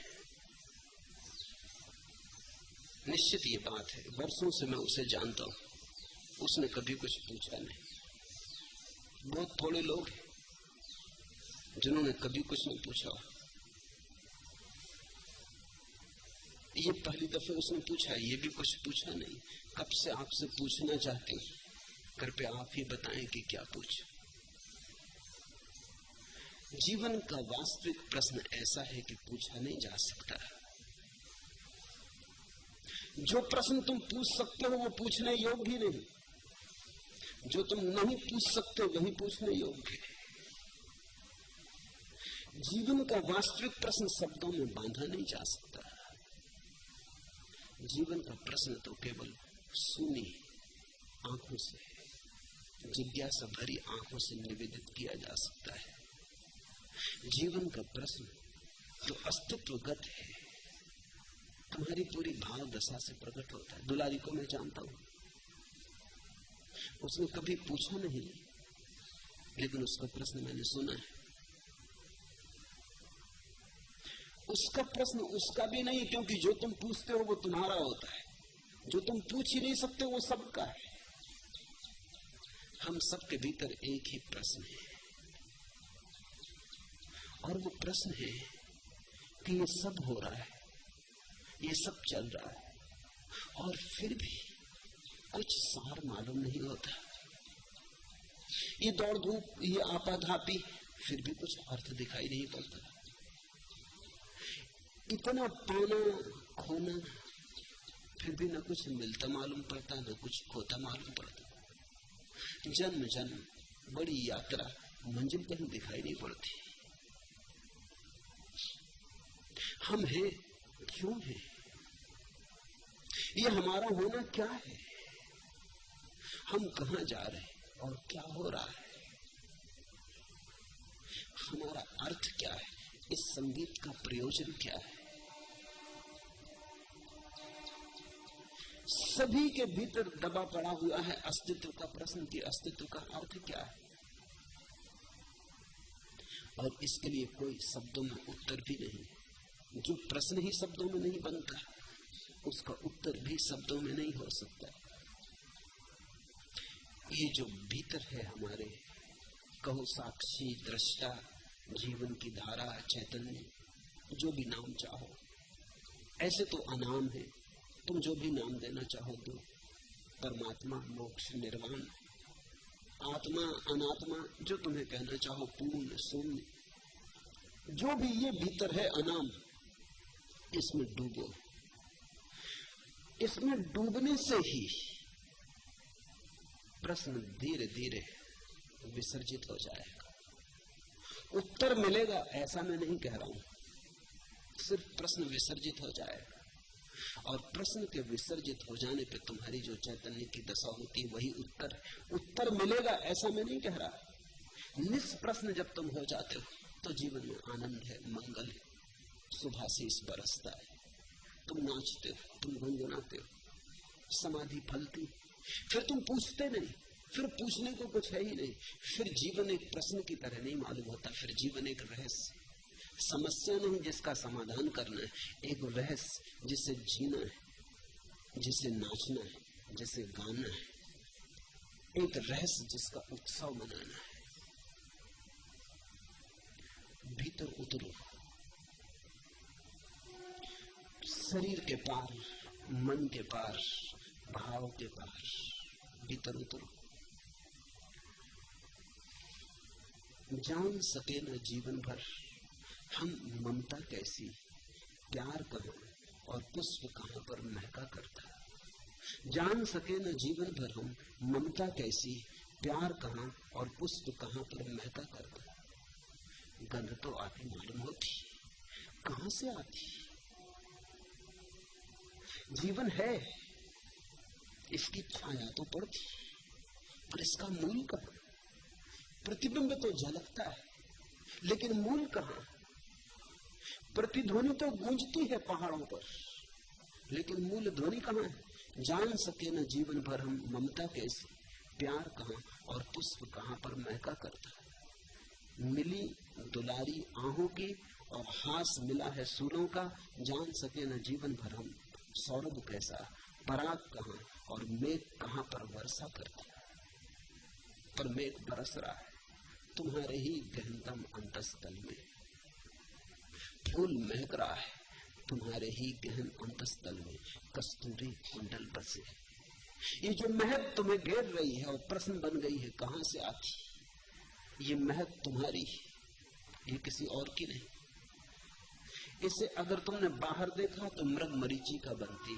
निश्चित ये बात है, वर्षों से मैं उसे जानता हूं, उसने कभी कुछ पूछा नहीं। बहुत थोड़े लोग हैं जिन्होंने कभी कुछ नहीं पूछा। ये पहली दफे उसने पूछा, ये भी कुछ पूछा नहीं। कब से आपसे पूछना चाहती हूँ, कृपया आप ही बताएं कि क्या पूछूं। जीवन का वास्तविक प्रश्न ऐसा है कि पूछा नहीं जा सकता। जो प्रश्न तुम पूछ सकते हो वो पूछने योग्य ही नहीं, जो तुम नहीं पूछ सकते वही पूछने योग्य है। जीवन का वास्तविक प्रश्न शब्दों में बांधा नहीं जा सकता। जीवन का प्रश्न तो केवल सुनी आंखों से, जिज्ञासा भरी आंखों से निवेदित किया जा सकता है। जीवन का प्रश्न तो अस्तित्वगत है, तुम्हारी पूरी भाव दशा से प्रकट होता है। दुलारी को मैं जानता हूं, उसने कभी पूछा नहीं, लेकिन उसका प्रश्न मैंने सुना है। उसका प्रश्न उसका भी नहीं, क्योंकि जो तुम पूछते हो वो तुम्हारा होता है, जो तुम पूछ ही नहीं सकते वो सबका है। हम सबके भीतर एक ही प्रश्न है, और वो प्रश्न है कि ये सब हो रहा है, ये सब चल रहा है, और फिर भी कुछ सार मालूम नहीं होता। ये दौड़ धूप, ये आपाधापी, फिर भी कुछ अर्थ दिखाई नहीं पड़ता। इतना पाना खोना, फिर भी न कुछ मिलता मालूम पड़ता, न कुछ खोता मालूम पड़ता। जन्म जन्म बड़ी यात्रा, मंजिल कहीं दिखाई नहीं पड़ती। हम हैं, क्यों हैं? ये हमारा होना क्या है? हम कहां जा रहे हैं और क्या हो रहा है? हमारा अर्थ क्या है? इस संगीत का प्रयोजन क्या है? सभी के भीतर दबा पड़ा हुआ है अस्तित्व का प्रश्न कि अस्तित्व का अर्थ क्या है, और इसके लिए कोई शब्दों में उत्तर भी नहीं। जो प्रश्न ही शब्दों में नहीं बनता, उसका उत्तर भी शब्दों में नहीं हो सकता। ये जो भीतर है हमारे, कहो साक्षी, दृष्टा, जीवन की धारा, चैतन्य, जो भी नाम चाहो, ऐसे तो अनाम है, तुम जो भी नाम देना चाहो दो। परमात्मा, मोक्ष, निर्वाण, आत्मा, अनात्मा, जो तुम्हें कहना चाहो, पूर्ण, शून्य, जो भी ये भीतर है अनाम, इसमें डूबो। इसमें डूबने से ही प्रश्न धीरे धीरे विसर्जित हो जाएगा। उत्तर मिलेगा ऐसा मैं नहीं कह रहा हूं, सिर्फ प्रश्न विसर्जित हो जाएगा। और प्रश्न के विसर्जित हो जाने पे तुम्हारी जो चैतन्य की दशा होती है वही उत्तर है। उत्तर मिलेगा ऐसा मैं नहीं कह रहा। निष्प्रश्न जब तुम हो जाते हो तो जीवन में आनंद है, मंगल है, सुभाशीष बरसता है, तुम नाचते हो, तुम गुनगुनाते हो, समाधि फलती। फिर तुम पूछते नहीं, फिर पूछने को कुछ है ही नहीं। फिर जीवन एक प्रश्न की तरह नहीं मालूम होता, फिर जीवन एक रहस्य, समस्या नहीं जिसका समाधान करना है, एक रहस्य जिसे जीना है, जिसे नाचना है, जिसे गाना है, एक रहस्य जिसका उत्सव मनाना है। भीतर उतरो, शरीर के पार, मन के पार, भाव के पार भीतर उतरो। जान सके न जीवन भर हम ममता कैसी, प्यार कहाँ और पुष्प कहाँ पर महका करता। जान सके न जीवन भर हम ममता कैसी, प्यार कहाँ और पुष्प कहाँ पर महका करता। गंध तो आती मालूम होती, कहां से आती? जीवन है, इसकी छाया तो पड़ती, पर इसका मूल कहां? प्रतिबिंब तो झलकता है, लेकिन मूल कहां? प्रतिध्वनि तो गूंजती है पहाड़ों पर, लेकिन मूल ध्वनि कहां है? जान सके न जीवन भर हम ममता कैसी, प्यार कहां और पुष्प कहां पर महका करता। मिली दुलारी आहों की और हास मिला है सूलों का। जान सके न जीवन भर हम सौरभ कैसा, पराग कहां और मेघ कहां पर वर्षा करता। पर मेघ बरस रहा है तुम्हारे ही गहनतम अंतस्तल में, फूल महक रहा है तुम्हारे ही गहन अंतस्तल में, कस्तूरी कुंडल बसे। ये जो महक तुम्हें घेर रही है और प्रश्न बन गई है कहां से आती, ये महक तुम्हारी, ये किसी और की नहीं। इसे अगर तुमने बाहर देखा तो मृग मरीची का बनती,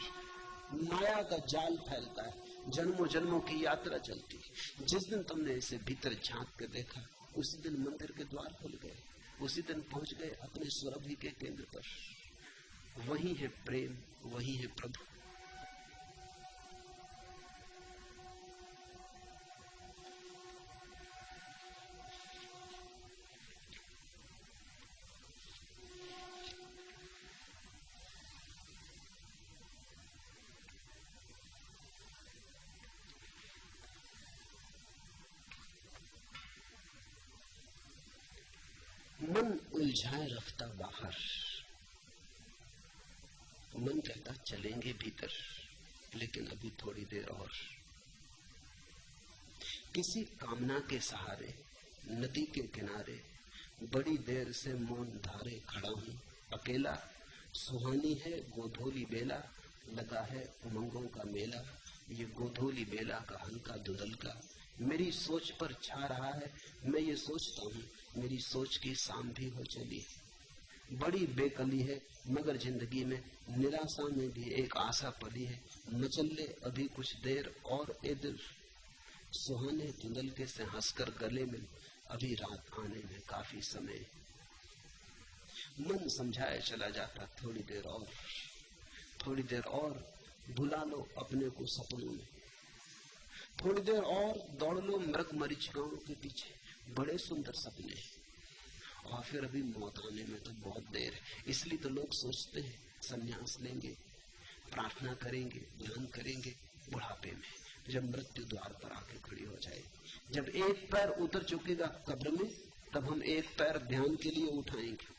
माया का जाल फैलता है, जन्मों जन्मों की यात्रा चलती। जिस दिन तुमने इसे भीतर झांक के देखा, उसी दिन मंदिर के द्वार खुल गए, उसी दिन पहुंच गए अपने सुरभि के केंद्र पर। वही है प्रेम, वही है प्रभु। मन उलझाए रखता बाहर, मन कहता चलेंगे भीतर, लेकिन अभी थोड़ी देर और। किसी कामना के सहारे नदी के किनारे बड़ी देर से मौन धारे खड़ा हूं अकेला। सुहानी है गोधूली बेला, लगा है उमंगों का मेला। ये गोधूली बेला का हल्का धुंधलका मेरी सोच पर छा रहा है। मैं ये सोचता हूँ मेरी सोच की शाम भी हो चली। बड़ी बेकली है मगर जिंदगी में निराशा में भी एक आशा पली है। मचल अभी कुछ देर और ए दिल, सुहाने धुंधलके से हंसकर गले मिल, अभी रात आने में काफी समय। मन समझाए चला जाता थोड़ी देर और, थोड़ी देर और भुला लो अपने को सपनों में, थोड़ी देर और दौड़ लो मृग मरीचिकाओं के पीछे। बड़े सुंदर सपने, और फिर अभी मौत आने में तो बहुत देर है। इसलिए तो लोग सोचते हैं संन्यास लेंगे, प्रार्थना करेंगे, ध्यान करेंगे बुढ़ापे में, जब मृत्यु द्वार पर आके खड़ी हो जाएगी। जब एक पैर उतर चुकेगा कब्र में, तब हम एक पैर ध्यान के लिए उठाएंगे।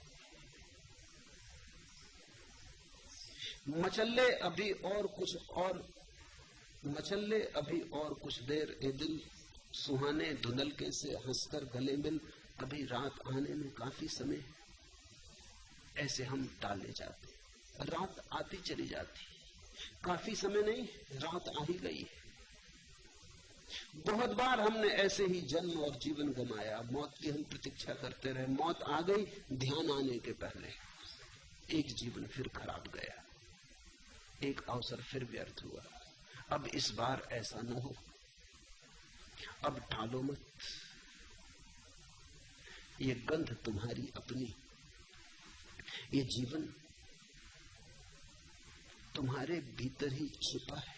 मचल्ले अभी और कुछ और, मचल्ले अभी और कुछ देर ए दिल, सुहाने धुंधलके से हंसकर गले मिल, अभी रात आने में काफी समय। ऐसे हम टाले जाते, रात आती चली जाती, काफी समय नहीं, रात आ ही गई है। बहुत बार हमने ऐसे ही जन्म और जीवन गंवाया, मौत की हम प्रतीक्षा करते रहे। मौत आ गई ध्यान आने के पहले, एक जीवन फिर खराब गया, एक अवसर फिर व्यर्थ हुआ। अब इस बार ऐसा न हो, अब टालो मत। ये गंध तुम्हारी अपनी, ये जीवन तुम्हारे भीतर ही छिपा है।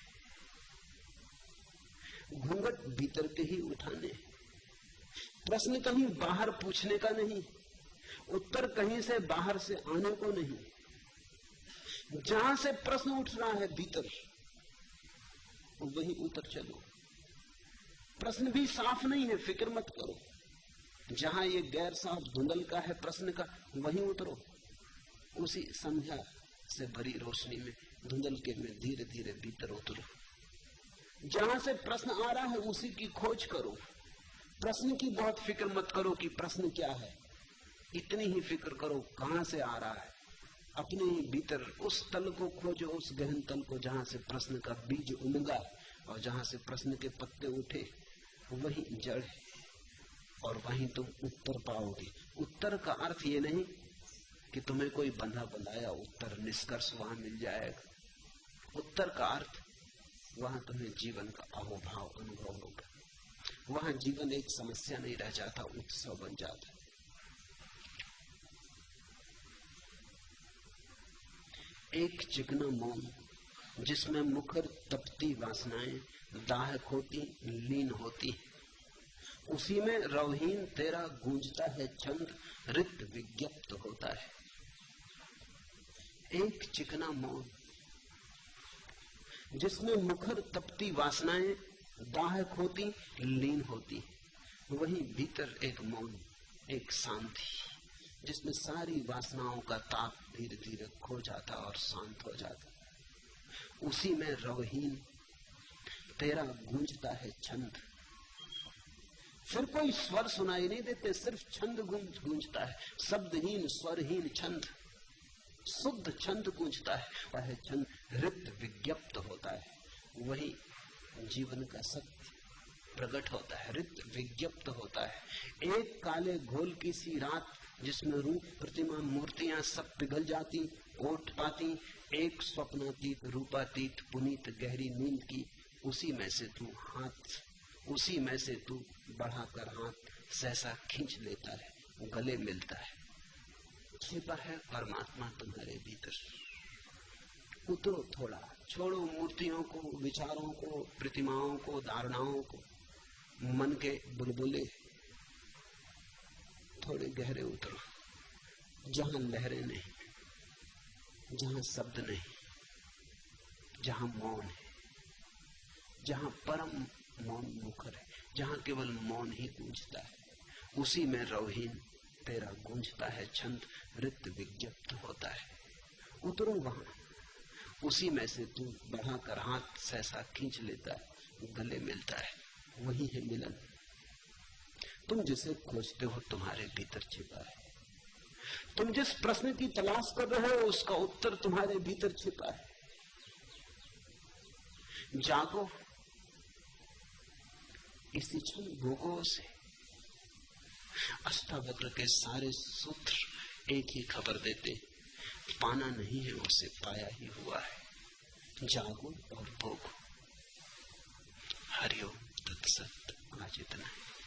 घूंघट भीतर के ही उठाने। प्रश्न कहीं बाहर पूछने का नहीं, उत्तर कहीं से बाहर से आने को नहीं। जहां से प्रश्न उठ रहा है भीतर, वही उतर चलो। प्रश्न भी साफ नहीं है, फिक्र मत करो। जहां ये गैर साफ धुंधल का है प्रश्न का, वहीं उतरो। उसी संध्या से भरी रोशनी में धुंधल के में धीरे धीरे भीतर उतरो। जहां से प्रश्न आ रहा है उसी की खोज करो। प्रश्न की बहुत फिक्र मत करो कि प्रश्न क्या है, इतनी ही फिक्र करो कहां से आ रहा है। अपने ही भीतर उस तल को खोजो, उस गहन तल को जहां से प्रश्न का बीज उमगा और जहां से प्रश्न के पत्ते उठे, वही जड़ है और वहीं तुम उत्तर पाओगे। उत्तर का अर्थ ये नहीं कि तुम्हें कोई बंधा बंधाया उत्तर निष्कर्ष वहां मिल जाएगा। उत्तर का अर्थ वहां तुम्हें जीवन का अहोभाव अनुभव होगा। वहां जीवन एक समस्या नहीं रह जाता, उत्सव बन जाता। एक चिकना मौन जिसमें मुखर तपती वासनाएं दाहक होती लीन होती, उसी में रवहीन तेरा गूंजता है छंद रित विज्ञप्त होता है। एक चिकना मौन जिसमें मुखर तपती वासनाएं दाहक होती लीन होती, वही भीतर एक मौन, एक शांति जिसमें सारी वासनाओं का ताप धीरे धीरे खो जाता और शांत हो जाता। उसी में रवहीन तेरा गूंजता है छंद। फिर कोई स्वर सुनाई नहीं देते, सिर्फ छंद गूंजता है, शब्दहीन स्वरहीन छंद, शुद्ध छंद गूंजता है। छंद रित विज्ञप्त होता है, वही जीवन का सत्य प्रकट होता है, रित विज्ञप्त होता है। एक काले घोल की सी रात जिसमें रूप प्रतिमा मूर्तियां सब पिघल जाती ओट पाती, एक स्वप्नातीत रूपातीत पुनीत गहरी नींद की, उसी में से तू हाथ, उसी में से तू बढ़ाकर हाथ सहसा खींच लेता है, गले मिलता है। छिपा है परमात्मा तुम्हारे भीतर। उतरो थोड़ा, छोड़ो मूर्तियों को, विचारों को, प्रतिमाओं को, धारणाओं को, मन के बुलबुले। थोड़े गहरे उतरो, जहां लहरें नहीं, जहां शब्द नहीं, जहां मौन है, जहां परम मौन मुखर है, जहां केवल मौन ही गूंजता है, उसी में रवहीन तेरा गूंजता है छंद रित विज्ञप्त होता है। उतरो वहां, उसी में से तू बढ़ाकर हाथ सहसा खींच लेता है, गले मिलता है, वही है मिलन। तुम जिसे खोजते हो तुम्हारे भीतर छिपा है। तुम जिस प्रश्न की तलाश कर रहे हो उसका उत्तर तुम्हारे भीतर छिपा है। जागो, इसी क्षण भोगो से। अष्टावक्र के सारे सूत्र एक ही खबर देते, पाना नहीं है उसे, पाया ही हुआ है। जागो और भोगो। हरिओम तत्सत। आज इतना है।